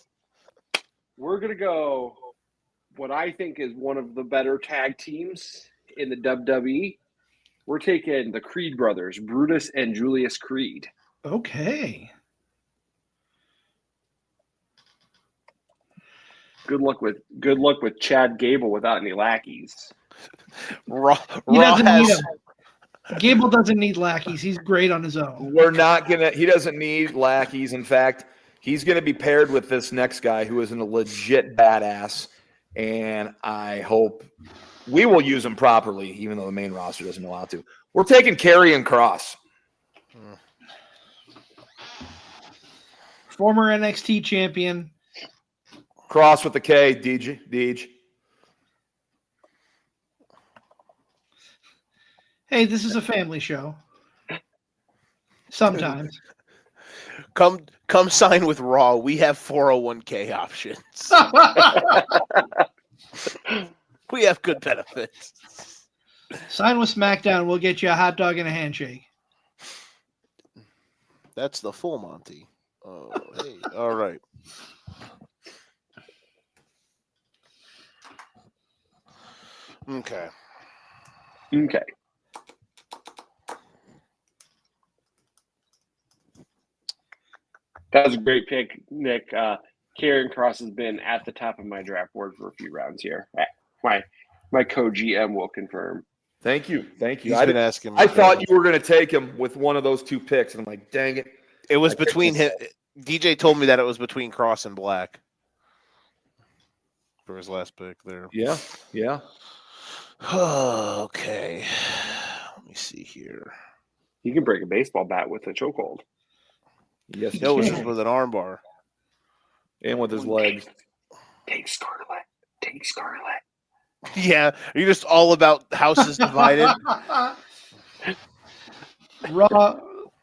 what I think is one of the better tag teams in the WWE. We're taking the Creed brothers, Brutus and Julius Creed.
Okay.
Good luck with Chad Gable without any lackeys.
Raw
Gable doesn't need lackeys. He's great on his own.
He doesn't need lackeys. In fact, he's going to be paired with this next guy who is a legit badass. And I hope we will use him properly, even though the main roster doesn't allow to. We're taking Karrion Kross.
Former NXT champion.
Cross with the K, Deej.
Hey, this is a family show. Sometimes.
Come sign with Raw. We have 401k options. We have good benefits.
Sign with Smackdown. We'll get you a hot dog and a handshake.
That's the full Monty. Oh, hey. All right. Okay.
That was a great pick, Nick. Karrion Kross has been at the top of my draft board for a few rounds here. My co-GM will confirm.
Thank you.
He's been asking me.
I thought you were going to take him with one of those two picks, and I'm like, dang it.
It was between him. DJ told me that it was between Cross and Black for his last pick there.
Yeah.
Okay. Let me see here.
You can break a baseball bat with a chokehold.
Yes,
That was with an armbar.
And with his legs.
Take Scarlet.
Yeah. Are you just all about houses divided?
Raw.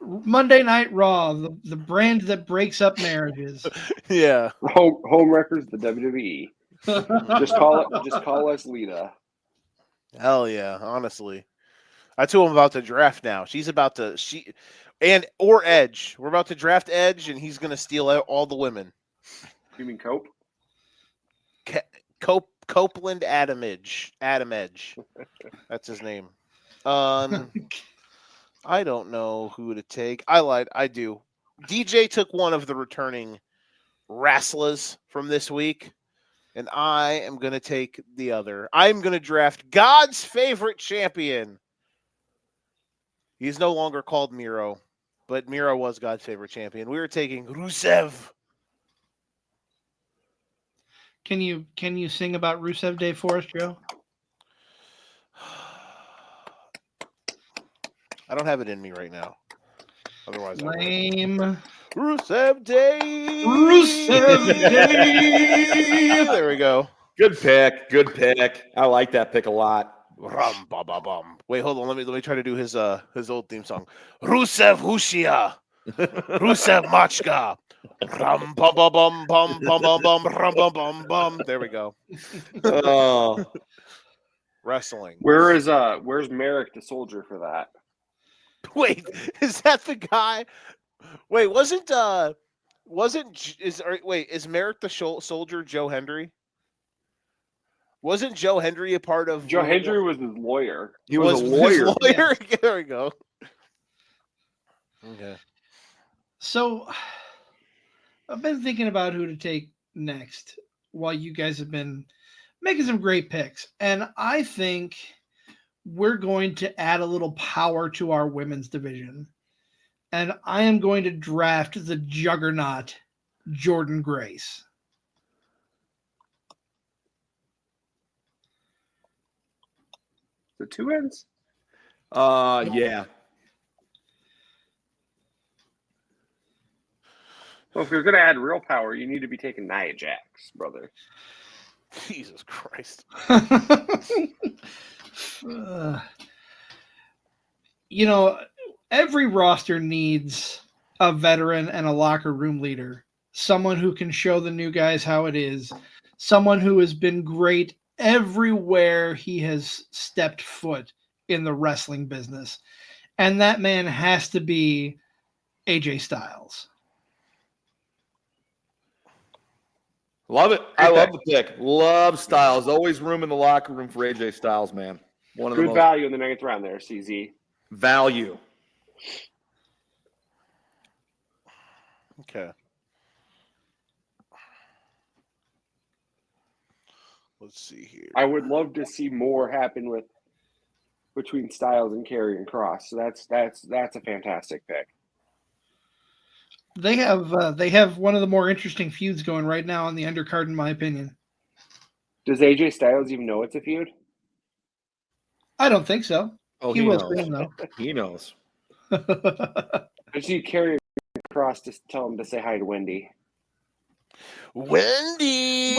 Monday Night Raw, the brand that breaks up marriages.
Yeah.
Home records, the WWE. Just call us Lita.
Hell yeah, honestly. That's who I'm about to draft now. Or Edge. We're about to draft Edge, and he's going to steal all the women.
You mean Cope?
Copeland Adam Edge. That's his name. I don't know who to take. I lied. I do. DJ took one of the returning wrestlers from this week, and I am going to take the other. I'm going to draft God's favorite champion. He's no longer called Miro, but Miro was God's favorite champion. We were taking Rusev.
Can you sing about Rusev Day for us, Joe?
I don't have it in me right now. Otherwise,
lame.
Rusev Day. There we go.
Good pick. I like that pick a lot.
Rum ba ba bum. Wait, hold on. Let me try to do his old theme song. Rusev Hushia. Rusev Machka. Rum ba ba bum bum bum bum bum rum bum bum bum. There we go.
Oh.
Wrestling.
Where's Merrick the soldier for that?
Wait, is that the guy? Wait, is Merrick the soldier Joe Hendry? Wasn't Joe Hendry a part of?
Joe Hendry was his lawyer.
He was a
his
lawyer.
Yeah. There we go. Okay.
So I've been thinking about who to take next while you guys have been making some great picks. And I think we're going to add a little power to our women's division. And I am going to draft the juggernaut, Jordan Grace.
The two ends?
Yeah.
Well, if you're going to add real power, you need to be taking Nia Jax, brother.
Jesus Christ.
Every roster needs a veteran and a locker room leader, someone who can show the new guys how it is, someone who has been great everywhere he has stepped foot in the wrestling business. And that man has to be AJ Styles.
Love it. I love the pick. Love Styles. Always room in the locker room for AJ Styles, man. One of the
Good
most
value in the 9th round there, CZ.
value.
Okay. Let's see here.
I would love to see more happen with between Styles and Karrion Kross. So that's a fantastic pick.
They have one of the more interesting feuds going right now on the undercard, in my opinion.
Does AJ Styles even know it's a feud?
I don't think so.
Oh,
he will
knows.
soon, though.
He knows.
I just need Karrion Kross to tell him to say hi to Wendy.
Wendy.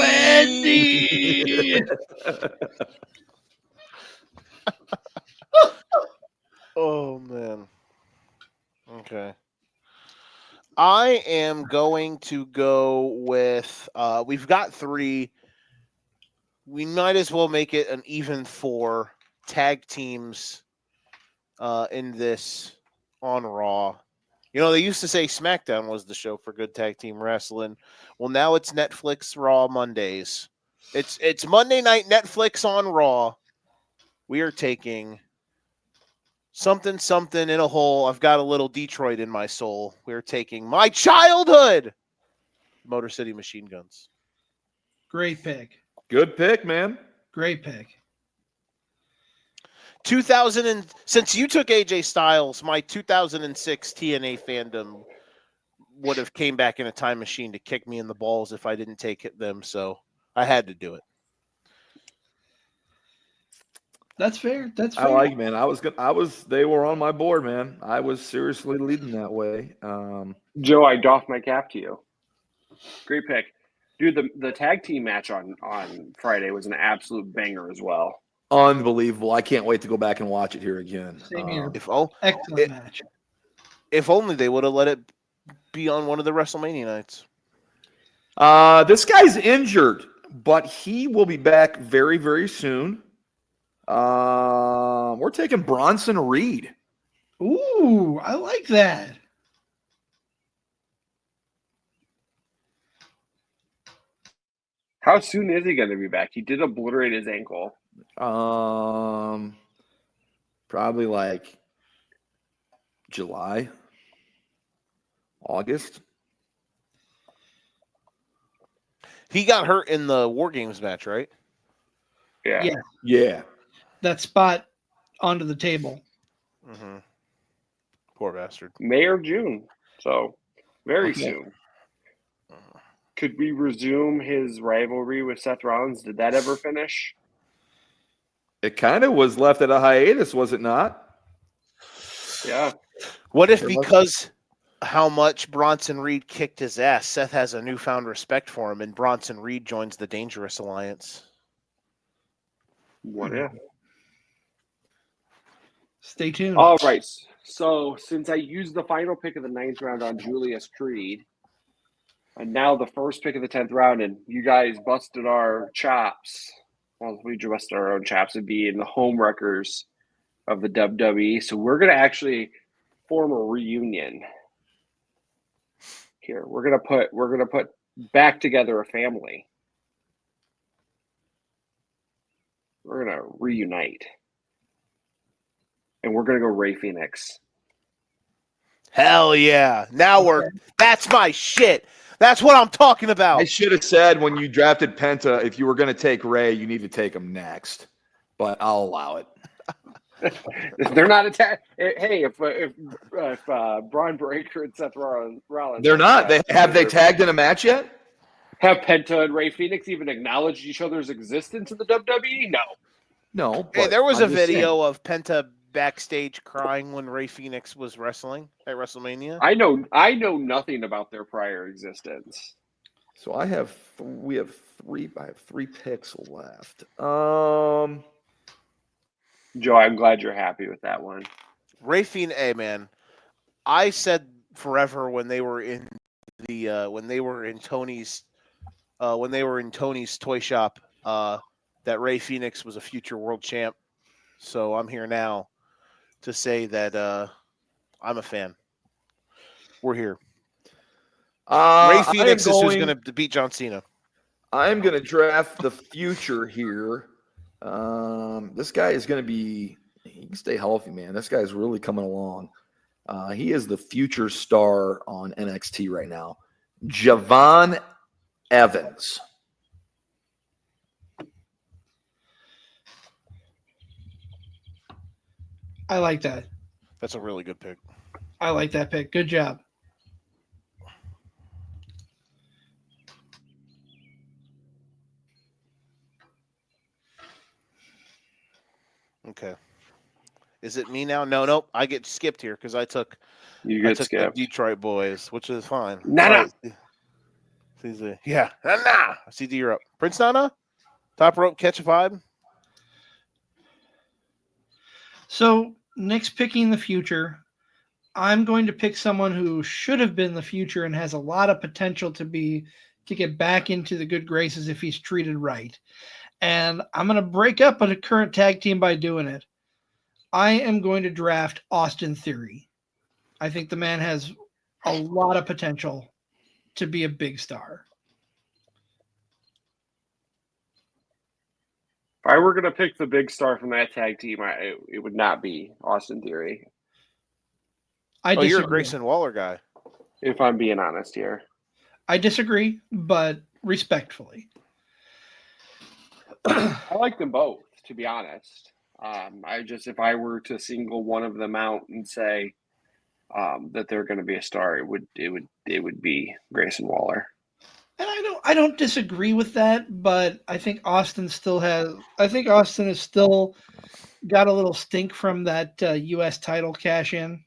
Oh man. Okay. I am going to go with we've got 3. We might as well make it an even 4 tag teams in this on Raw. You know, they used to say Smackdown was the show for good tag team wrestling. Well, now it's Netflix Raw Mondays. It's Monday night Netflix on Raw. We are taking something in a hole. I've got a little Detroit in my soul. We're taking my childhood, Motor City Machine Guns.
Great pick.
Good pick, man.
Great pick.
2000 since you took AJ Styles, my 2006 TNA fandom would have came back in a time machine to kick me in the balls if I didn't take them. So I had to do it.
That's fair. That's fair.
I like, man. They were on my board, man. I was seriously leading that way.
Joe, I doff my cap to you. Great pick. Dude, the tag team match on Friday was an absolute banger as well.
Unbelievable. I can't wait to go back and watch it here again.
Same here.
Excellent
match.
If only they would have let it be on one of the WrestleMania nights.
This guy's injured, but he will be back very, very soon. We're taking Bronson Reed.
Ooh, I like that.
How soon is he going to be back? He did obliterate his ankle.
Probably like July, August.
He got hurt in the War Games match, right?
Yeah.
Yeah.
That spot onto the table.
Mm-hmm. Poor bastard.
May or June. So very soon. Could we resume his rivalry with Seth Rollins? Did that ever finish?
It kind of was left at a hiatus, was it not?
Yeah.
What if because how much Bronson Reed kicked his ass, Seth has a newfound respect for him and Bronson Reed joins the Dangerous Alliance?
What if?
Stay tuned.
All right. So since I used the final pick of the 9th round on Julius Creed, and now the first pick of the 10th round, and you guys busted our chops. Well, we busted our own chops to be in the home wreckers of the WWE. So we're going to actually form a reunion here. We're going to put back together a family. We're going to reunite. And we're going to go Ray Phoenix.
Hell yeah. Now that's my shit. That's what I'm talking about.
I should have said when you drafted Penta, if you were going to take Ray, you need to take him next. But I'll allow it.
They're not attacked. Hey, if Braun Breaker and Seth Rollins,
they're not. Have they tagged in a match yet?
Have Penta and Ray Phoenix even acknowledged each other's existence in the WWE?
No.
Hey, there was a video of Penta backstage crying when Ray Phoenix was wrestling at WrestleMania.
I know nothing about their prior existence.
So I have 3 picks left.
Joe, I'm glad you're happy with that one.
Ray Phoenix, hey man, I said forever when they were in Tony's toy shop that Ray Phoenix was a future world champ. So I'm here now to say that I'm a fan. We're here. Ray Phoenix is who's going to beat John Cena.
I'm going to draft the future here. This guy is going to be – he can stay healthy, man. This guy's really coming along. He is the future star on NXT right now. Javon Evans.
I like that.
That's a really good pick.
I like that pick. Good job.
Okay. Is it me now? No, nope. I get skipped here because I took
You
I
get
took the
skipped.
Detroit boys, which is fine.
Nana.
All right. CZ. Yeah. Nana. CZ, you're up. Prince Nana? Top rope, catch a vibe?
So Nick's picking the future. I'm going to pick someone who should have been the future and has a lot of potential to get back into the good graces if he's treated right. And I'm going to break up a current tag team by doing it. I am going to draft Austin Theory. I think the man has a lot of potential to be a big star.
If I were going to pick the big star from that tag team, it would not be Austin Theory,
I disagree.
You're a Grayson Waller guy.
if I'm being honest here.
I disagree, but respectfully.
I like them both, to be honest. If I were to single one of them out and say that they're going to be a star, it would be Grayson Waller.
And I don't disagree with that, but I think Austin has still got a little stink from that U.S. title cash in.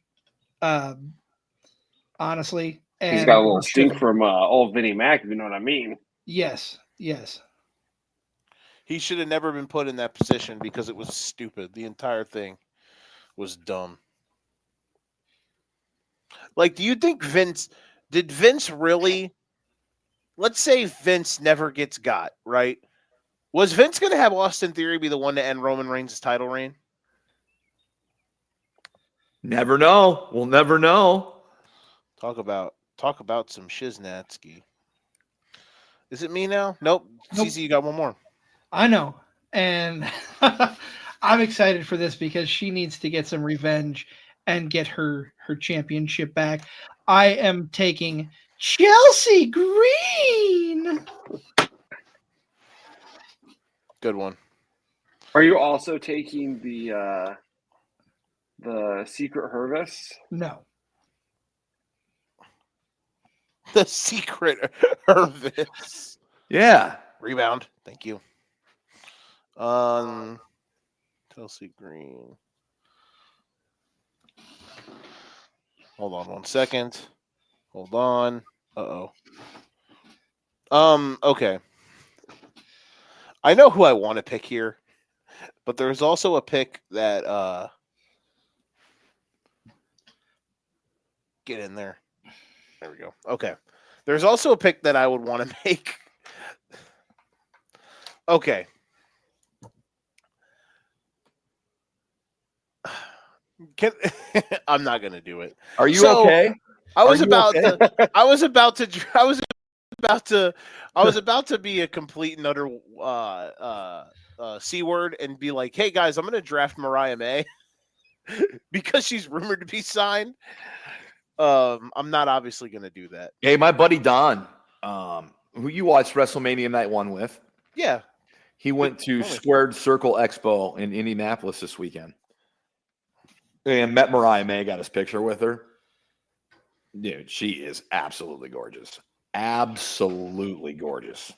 Honestly, and
He's got a little stink from old Vinnie Mac, if you know what I mean.
Yes.
He should have never been put in that position because it was stupid. The entire thing was dumb. Like, do you think did Vince really, let's say Vince never gets got, right? Was Vince going to have Austin Theory be the one to end Roman Reigns' title reign?
Never know. We'll never know.
Talk about some shiznatsky. Is it me now? Nope. CC, you got one more.
I know. And I'm excited for this because she needs to get some revenge and get her championship back. I am taking Chelsea Green.
Good one.
Are you also taking the Secret Hervis?
No.
The Secret Hervis.
Yeah.
Rebound. Thank you. Chelsea Green. Hold on 1 second. Hold on. Okay. I know who I want to pick here, but there's also a pick that get in there. There we go. Okay. There's also a pick that I would want to make. Okay. I'm not going to do it.
Are you okay?
I was about to be a complete and utter C word and be like, "Hey guys, I'm going to draft Mariah May because she's rumored to be signed." I'm not obviously going to do that.
Hey, my buddy Don, who you watched WrestleMania Night 1 with.
Yeah.
He went to Squared Circle Expo in Indianapolis this weekend. And met Mariah May, got his picture with her. Dude, she is absolutely gorgeous. Absolutely gorgeous.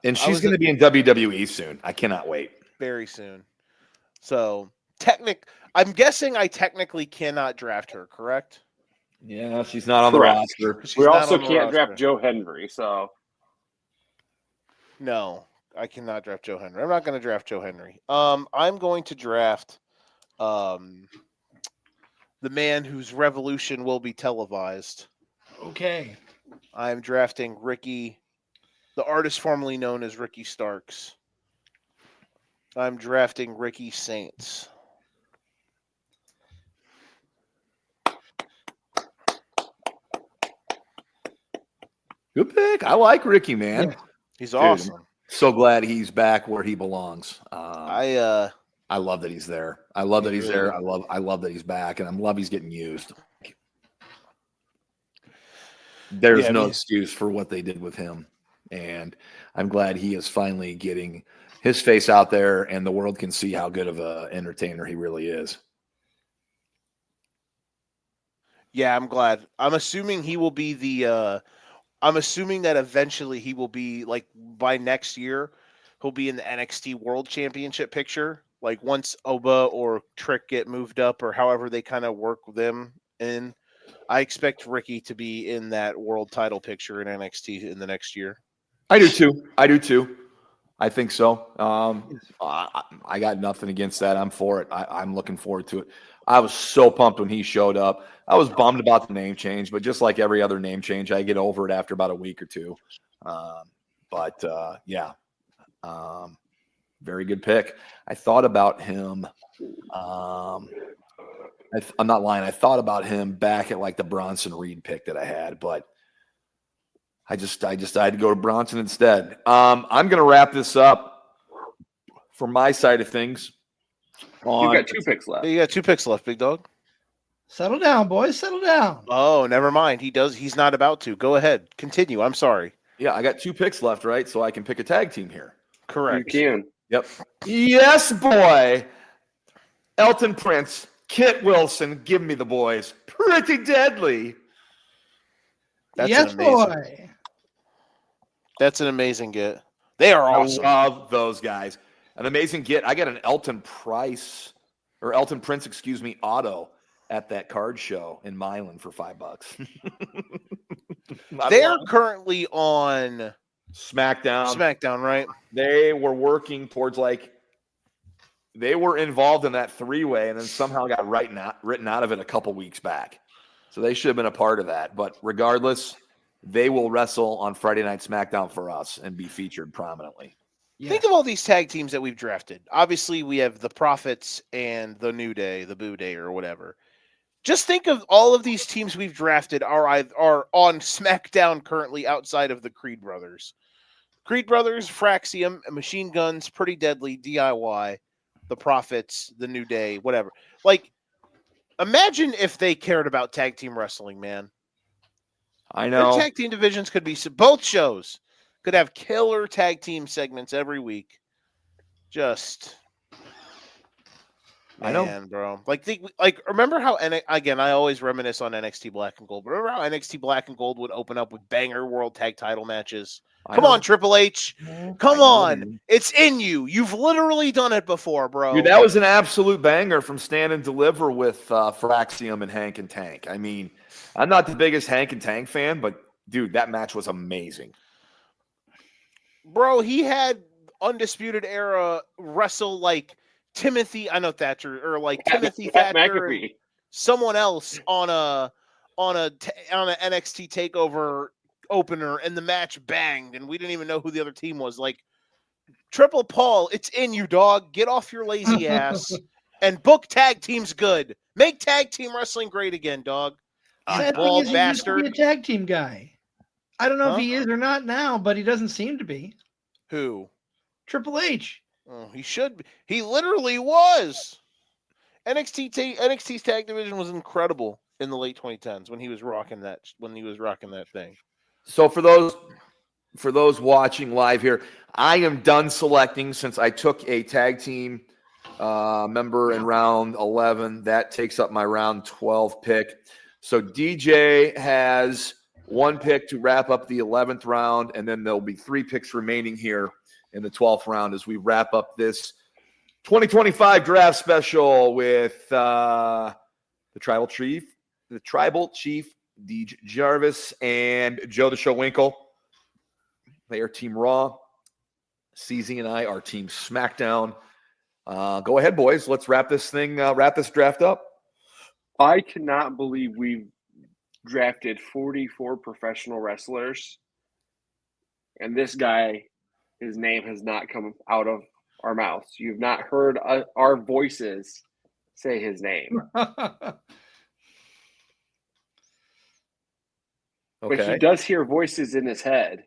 And she's going to be in WWE soon. I cannot wait.
Very soon. So, I'm guessing I technically cannot draft her, correct?
Yeah, she's not on the roster.
We also can't draft Joe Hendry, so.
No, I cannot draft Joe Hendry. I'm not going to draft Joe Hendry. I'm going to draft the man whose revolution will be televised.
Okay.
I'm drafting Ricky, the artist formerly known as Ricky Starks. I'm drafting Ricky Saints.
Good pick. I like Ricky, man.
Yeah.
He's awesome.
So glad he's back where he belongs.
I
love that he's there. I love that he's there. I love that he's back, and I love he's getting used. There's no excuse for what they did with him. And I'm glad he is finally getting his face out there and the world can see how good of an entertainer he really is.
Yeah, I'm glad. I'm assuming he will be I'm assuming that eventually he will be, like, by next year, he'll be in the NXT World Championship picture. Like, once Oba or Trick get moved up or however they kind of work them in, I expect Ricky to be in that world title picture in NXT in the next year.
I do too. I think so. I got nothing against that. I'm for it. I'm looking forward to it. I was so pumped when he showed up. I was bummed about the name change, but just like every other name change, I get over it after about a week or two. Yeah, very good pick. I thought about him. I'm not lying. I thought about him back at like the Bronson Reed pick that I had, but I decided to go to Bronson instead. I'm going to wrap this up for my side of things.
You got 2 picks left.
You got 2 picks left, big dog.
Settle down, boys. Settle down.
Oh, never mind. He's not about to. Go ahead. Continue. I'm sorry.
Yeah, I got 2 picks left, right? So I can pick a tag team here.
Correct.
You can.
Yep. Yes, boy. Elton Prince, Kit Wilson, give me the boys. Pretty deadly.
Yes, boy.
That's an amazing get. They are awesome.
I love those guys. An amazing get. I got an Elton Prince, auto at that card show in Milan for $5.
They are currently on
Smackdown,
right?
They were working towards they were involved in that 3-way and then somehow got written out of it a couple weeks back. So they should have been a part of that. But regardless, they will wrestle on Friday Night SmackDown for us and be featured prominently.
Yeah.
Think of all these tag teams that we've drafted. Obviously, we have the Profits and the New Day, the Boo Day or whatever. Just think of all of these teams we've drafted are on SmackDown currently outside of the Creed Brothers. Creed Brothers, Fraxium, Machine Guns, Pretty Deadly, DIY, the Profits, the New Day, whatever. Like, imagine if they cared about tag team wrestling, man.
I know.
Their tag team divisions could be both shows could have killer tag team segments every week. Just,
I know,
man, bro. Remember how again? I always reminisce on NXT Black and Gold. But remember how NXT Black and Gold would open up with banger world tag title matches? Come on, Triple H. Come on. It's in you. You've literally done it before, bro.
Dude, that was an absolute banger from Stand and Deliver with Fraxium and Hank and Tank. I mean, I'm not the biggest Hank and Tank fan, but, dude, that match was amazing.
Bro, he had Undisputed Era wrestle like Timothy, I know Thatcher, or like Timothy Thatcher, and someone else on a NXT Takeover opener, and the match banged, and we didn't even know who the other team was. Like, Triple Paul, it's in you, dog. Get off your lazy ass and book tag teams good. Make tag team wrestling great again, dog.
Bald bastard. He used to be a tag team guy. I don't know if he is or not now, but he doesn't seem to be.
Who?
Triple H.
Oh, he should be. He literally was. NXT's tag division was incredible in the late 2010s when he was rocking that thing.
So for those watching live here, I am done selecting since I took a tag team member in round 11. That takes up my round 12 pick. So DJ has 1 pick to wrap up the 11th round, and then there'll be 3 picks remaining here in the 12th round as we wrap up this 2025 draft special with the Tribal Chief, DJ Jarvis, and Joe the Show Winkle. They are Team Raw. CZ and I are Team SmackDown. Go ahead, boys. Let's wrap this draft up.
I cannot believe we've drafted 44 professional wrestlers, and this guy, his name has not come out of our mouths. You've not heard our voices say his name.
Okay.
But he does hear voices in his head.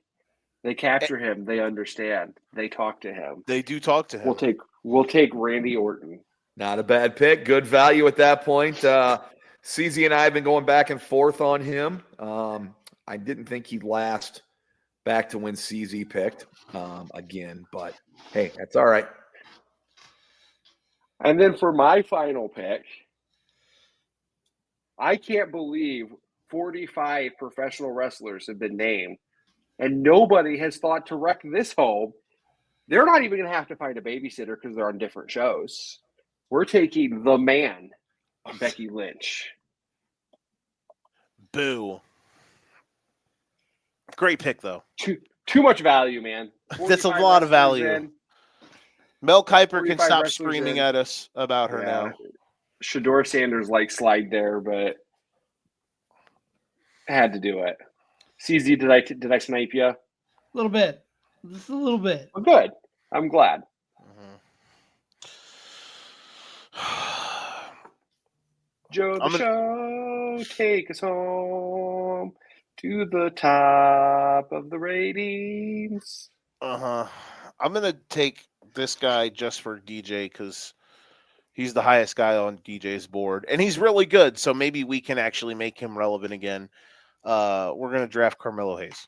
They capture him. They understand. They talk to him.
They do talk to him.
We'll take Randy Orton.
Not a bad pick. Good value at that point. CZ and I have been going back and forth on him. I didn't think he'd last back to when CZ picked again. But hey, that's all right.
And then for my final pick, I can't believe 45 professional wrestlers have been named, and nobody has thought to wreck this home. They're not even going to have to find a babysitter because they're on different shows. We're taking the man, Becky Lynch.
Boo. Great pick, though.
Too much value, man.
That's a lot of value.
In,
Mel Kiper can
45
stop
wrestlers
screaming
in.
at us about her now.
Shador Sanders slide there, but had to do it. CZ, did I snipe you?
A little bit. Just a little bit.
Well, good. I'm glad. Joe the Show, take us home to the top of the ratings.
I'm going to take this guy just for DJ because he's the highest guy on DJ's board. And he's really good, so maybe we can actually make him relevant again. We're going to draft Carmelo Hayes.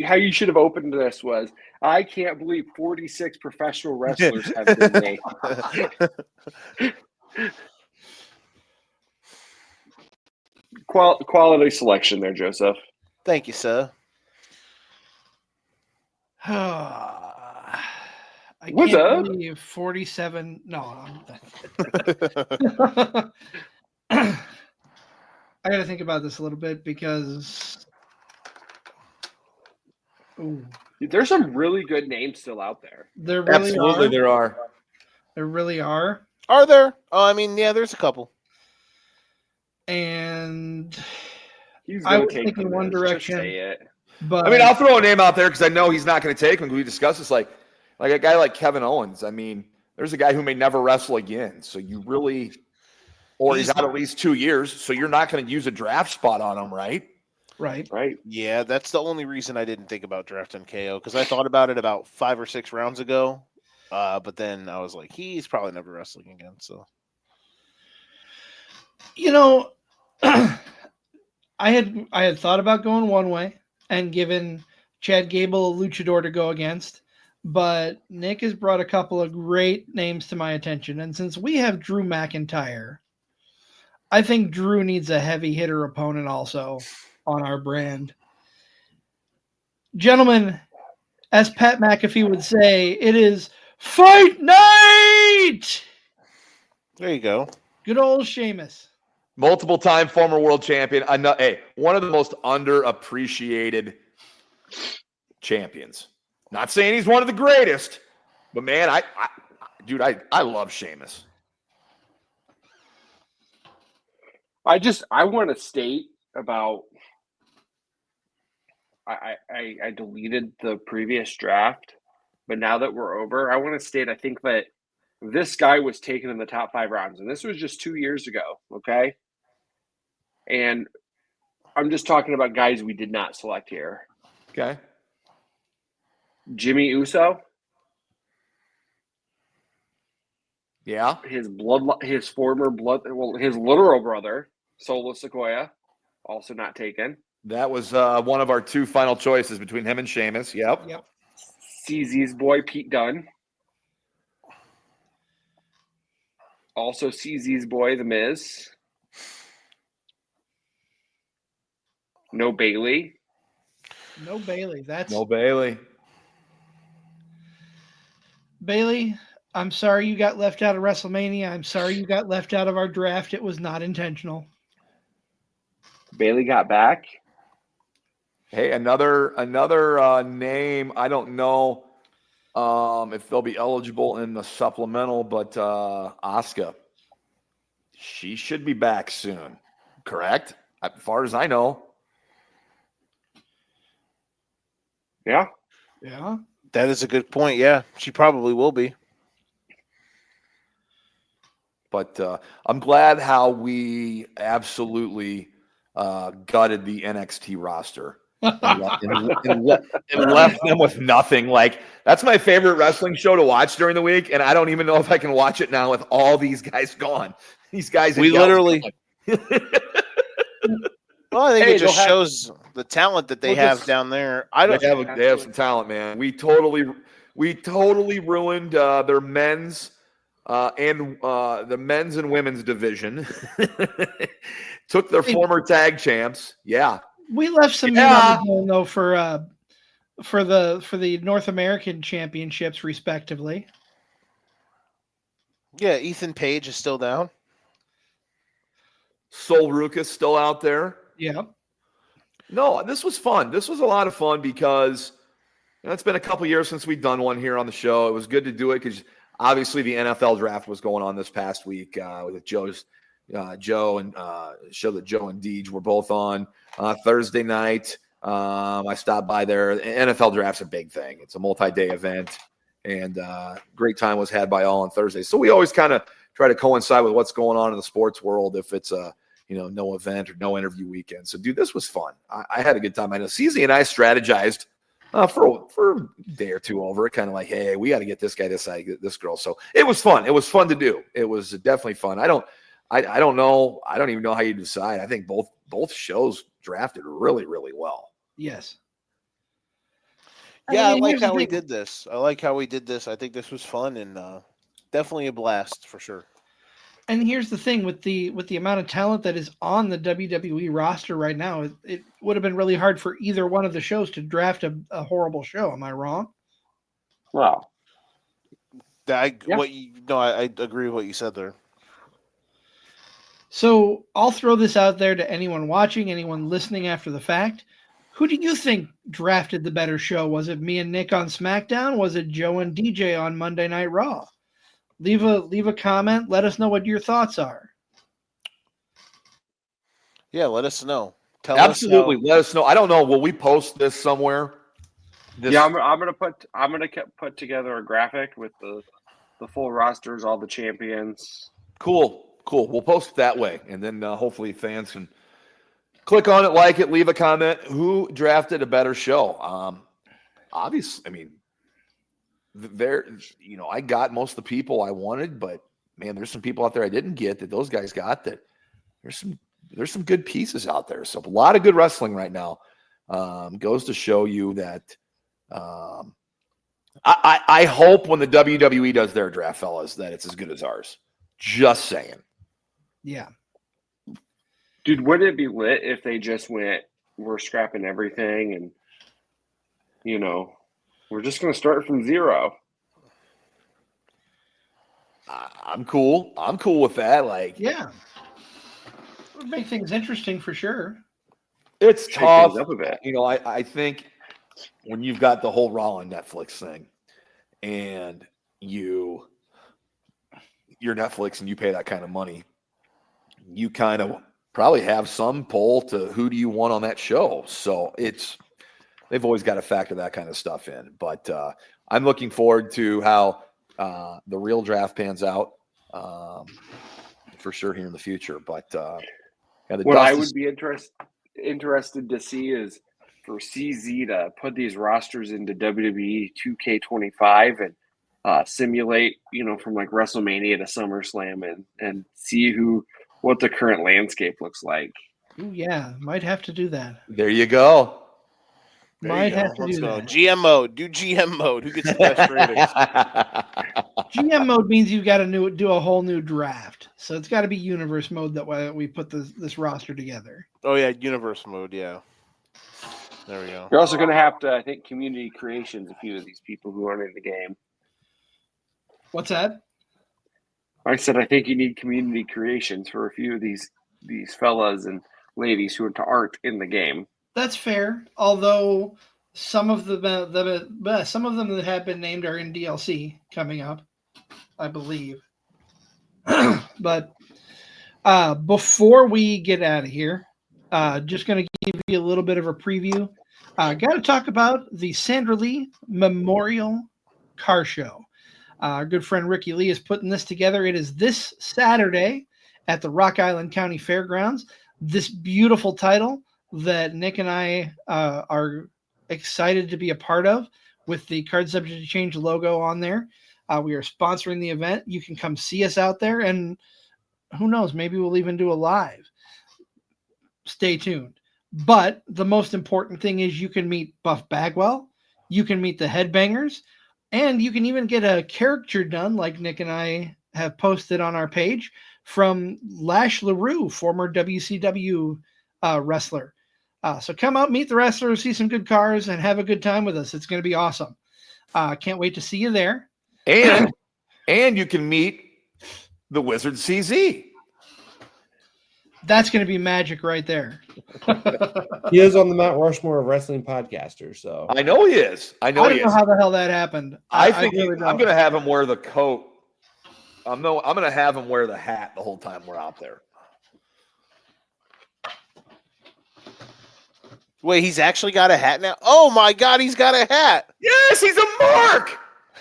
How you should have opened this was, I can't believe 46 professional wrestlers have been named. Quality selection there, Joseph.
Thank you, sir.
I
What's
can't
up?
believe 47. No, I got to think about this a little bit because
there's some really good names still out there.
There really
Absolutely,
are.
there are.
There really are.
Are there? Oh, I mean, yeah, there's a couple.
And
I
was thinking one direction.
Just say it.
But
I mean, I'll throw a name out there because I know he's not going to take him. We discussed this, like a guy like Kevin Owens. I mean, there's a guy who may never wrestle again. So you really, or he's out at least 2 years. So you're not going to use a draft spot on him, right?
Right.
Yeah, that's the only reason I didn't think about drafting KO because I thought about it about 5 or 6 rounds ago. But then I was like, he's probably never wrestling again. So,
I had thought about going one way and giving Chad Gable a luchador to go against, but Nick has brought a couple of great names to my attention. And since we have Drew McIntyre, I think Drew needs a heavy hitter opponent also on our brand. Gentlemen, as Pat McAfee would say, it is fight night!
there you go.
Good old Sheamus.
Multiple-time former world champion. Hey, one of the most underappreciated champions. Not saying he's one of the greatest, but man, I love Sheamus.
I want to state about. I deleted the previous draft, but now that we're over, I want to state I think that this guy was taken in the top 5 rounds, and this was just 2 years ago. Okay. And I'm just talking about guys we did not select here.
Okay.
Jimmy Uso.
Yeah.
His literal brother, Solo Sikoa, also not taken.
That was one of our 2 final choices between him and Sheamus. Yep.
CZ's boy, Pete Dunne. Also CZ's boy, The Miz. No Bailey.
No Bailey.
No Bailey.
Bailey, I'm sorry you got left out of WrestleMania. I'm sorry you got left out of our draft. It was not intentional.
Bailey got back.
Hey, another name. I don't know if they'll be eligible in the supplemental, but Asuka. She should be back soon. Correct? As far as I know.
Yeah.
Yeah.
That is a good point. Yeah, she probably will be.
But I'm glad how we absolutely gutted the NXT roster and left them with nothing. Like, that's my favorite wrestling show to watch during the week, and I don't even know if I can watch it now with all these guys gone. These guys.
We literally. Well, I think
Hey,
it just
they'll have-
shows the talent that they have down there. I don't.
They have some talent, man. We totally ruined their men's and the men's and women's division. Took their former tag champs. Yeah.
We left some meat on the bone though for the North American championships, respectively.
Yeah, Ethan Page is still down.
Sol Ruckus still out there.
Yeah.
No, this was fun. This was a lot of fun because it's been a couple years since we've done one here on the show. It was good to do it because obviously the NFL draft was going on this past week with Joe and show that Joe and Deej were both on Thursday night. I stopped by there. The NFL draft's a big thing. It's a multi-day event, and great time was had by all on Thursday. So we always kind of try to coincide with what's going on in the sports world if it's a no event or no interview weekend. So, dude, this was fun. I had a good time. I know CZ and I strategized for a day or two over it, kind of like, hey, we got to get this guy this side, this girl. So it was fun. It was fun to do. It was definitely fun. I don't know. I don't even know how you decide. I think both shows drafted really, really well.
Yes.
Yeah, I like how we did this. I think this was fun and definitely a blast for sure.
And here's the thing with the amount of talent that is on the WWE roster right now, it would have been really hard for either one of the shows to draft a horrible show. Am I wrong?
Wow.
I agree with what you said there.
So I'll throw this out there to anyone watching, anyone listening after the fact. Who do you think drafted the better show? Was it me and Nick on SmackDown? Was it Joe and DJ on Monday Night Raw? Leave a comment. Let us know what your thoughts are.
Yeah, let us know.
Absolutely, let us know. I don't know. Will we post this somewhere?
Yeah, I'm gonna put together a graphic with the full rosters, all the champions.
Cool. We'll post it that way, and then hopefully fans can click on it, like it, leave a comment. Who drafted a better show? Obviously, I mean, I got most of the people I wanted, but man, there's some people out there I didn't get that those guys got. That there's some good pieces out there. So a lot of good wrestling right now. Goes to show you that. I hope when the WWE does their draft, fellas, that it's as good as ours. Just saying.
Yeah.
Dude, wouldn't it be lit if they just went, we're scrapping everything and, we're just going to start from zero?
I'm cool. I'm cool with that. Like,
yeah. It would make things interesting for sure.
It's
Shake
tough.
things up a bit.
I think when you've got the whole Raw and Netflix thing and you're Netflix and you pay that kind of money, you kind of probably have some pull to who do you want on that show. So they've always got to factor that kind of stuff in. But I'm looking forward to how the real draft pans out for sure here in the future. But
what I would be interested to see is for CZ to put these rosters into WWE 2K25 and simulate, from like WrestleMania to SummerSlam and see what the current landscape looks like.
Ooh, yeah, might have to do that.
There you go.
Might have to do that.
GM mode. Do GM mode. Who gets the best ratings?
GM mode means you've got to do a whole new draft. So it's got to be universe mode that way we put this roster together.
Oh, yeah, universe mode, yeah. There we go.
You're also going to have to, I think, community creations a few of these people who aren't in the game.
What's that?
I said I think you need community creations for a few of these fellas and ladies who aren't in the game.
That's fair. Although some of them that have been named are in DLC coming up, I believe. But before we get out of here, just going to give you a little bit of a preview. Got to talk about the Sandra Lee Memorial Car Show. Our good friend Ricky Lee is putting this together. It is this Saturday at the Rock Island County Fairgrounds. This beautiful title that Nick and I are excited to be a part of with the Card Subject to Change logo on there. We are sponsoring the event. You can come see us out there, and who knows, maybe we'll even do a live. Stay tuned. But the most important thing is you can meet Buff Bagwell, you can meet the Headbangers, and you can even get a character done like Nick and I have posted on our page from Lash LaRue, former WCW wrestler. So come out, meet the wrestlers, see some good cars, and have a good time with us. It's going to be awesome. Can't wait to see you there.
And you can meet the Wizard CZ.
That's going to be magic right there.
He is on the Mount Rushmore of wrestling podcasters, so
I know he is. I
don't know how the hell that happened.
I think
really
I'm going to have him wear the coat. I'm going to have him wear the hat the whole time we're out there.
Wait, he's actually got a hat now? Oh my God, he's got a hat.
Yes, he's a mark.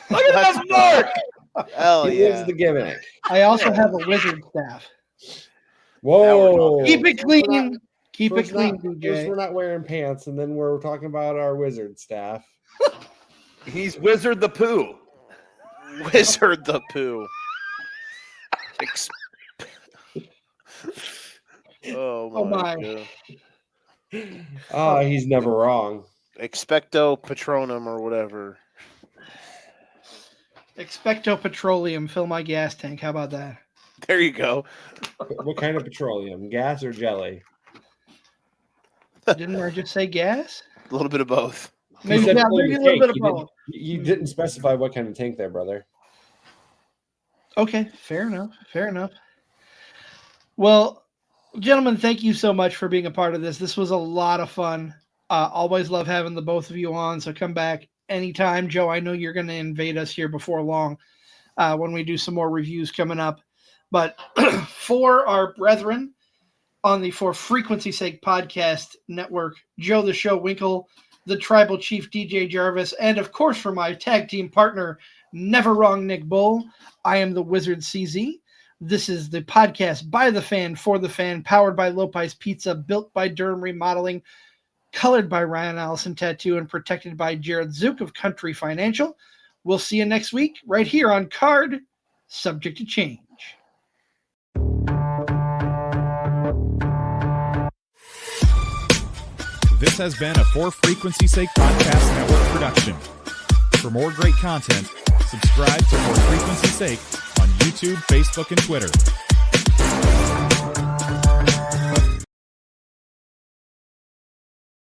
Look at that mark.
Hell
he
yeah.
lives the gimmick.
I also have a wizard staff.
Whoa!
Keep it clean. Keep it
First
clean,
First,
DJ.
we're not wearing pants, and then we're talking about our wizard staff.
He's Wizard the Pooh.
Wizard the Pooh. Oh my God.
He's never wrong.
Expecto Patronum or whatever.
Expecto Petroleum, fill my gas tank. How about that?
There you go.
What kind of petroleum? Gas or jelly?
Didn't I just say gas?
A little bit of both.
Maybe,
said
yeah,
fill
maybe
your
a little
tank.
bit of both.
You didn't specify what kind of tank there, brother.
Okay, fair enough. Fair enough. Well, gentlemen, thank you so much for being a part of this. This was a lot of fun. Always love having the both of you on, so come back anytime. Joe, I know you're going to invade us here before long when we do some more reviews coming up. But for our brethren on the For Frequency Sake podcast network, Joe the Show WInkel, the Tribal Chief DJ Jarvis, and of course for my tag team partner, Never Wrong Nick Bull, I am the Wizard CZ. This is the podcast by the fan, for the fan, powered by Lopez Pizza, built by Durham Remodeling, colored by Ryan Allison Tattoo, and protected by Jared Zook of Country Financial. We'll see you next week right here on Card Subject to Change.
This has been a For Frequency Sake Podcast Network production. For more great content, subscribe to For Frequency Sake on YouTube, Facebook, and Twitter.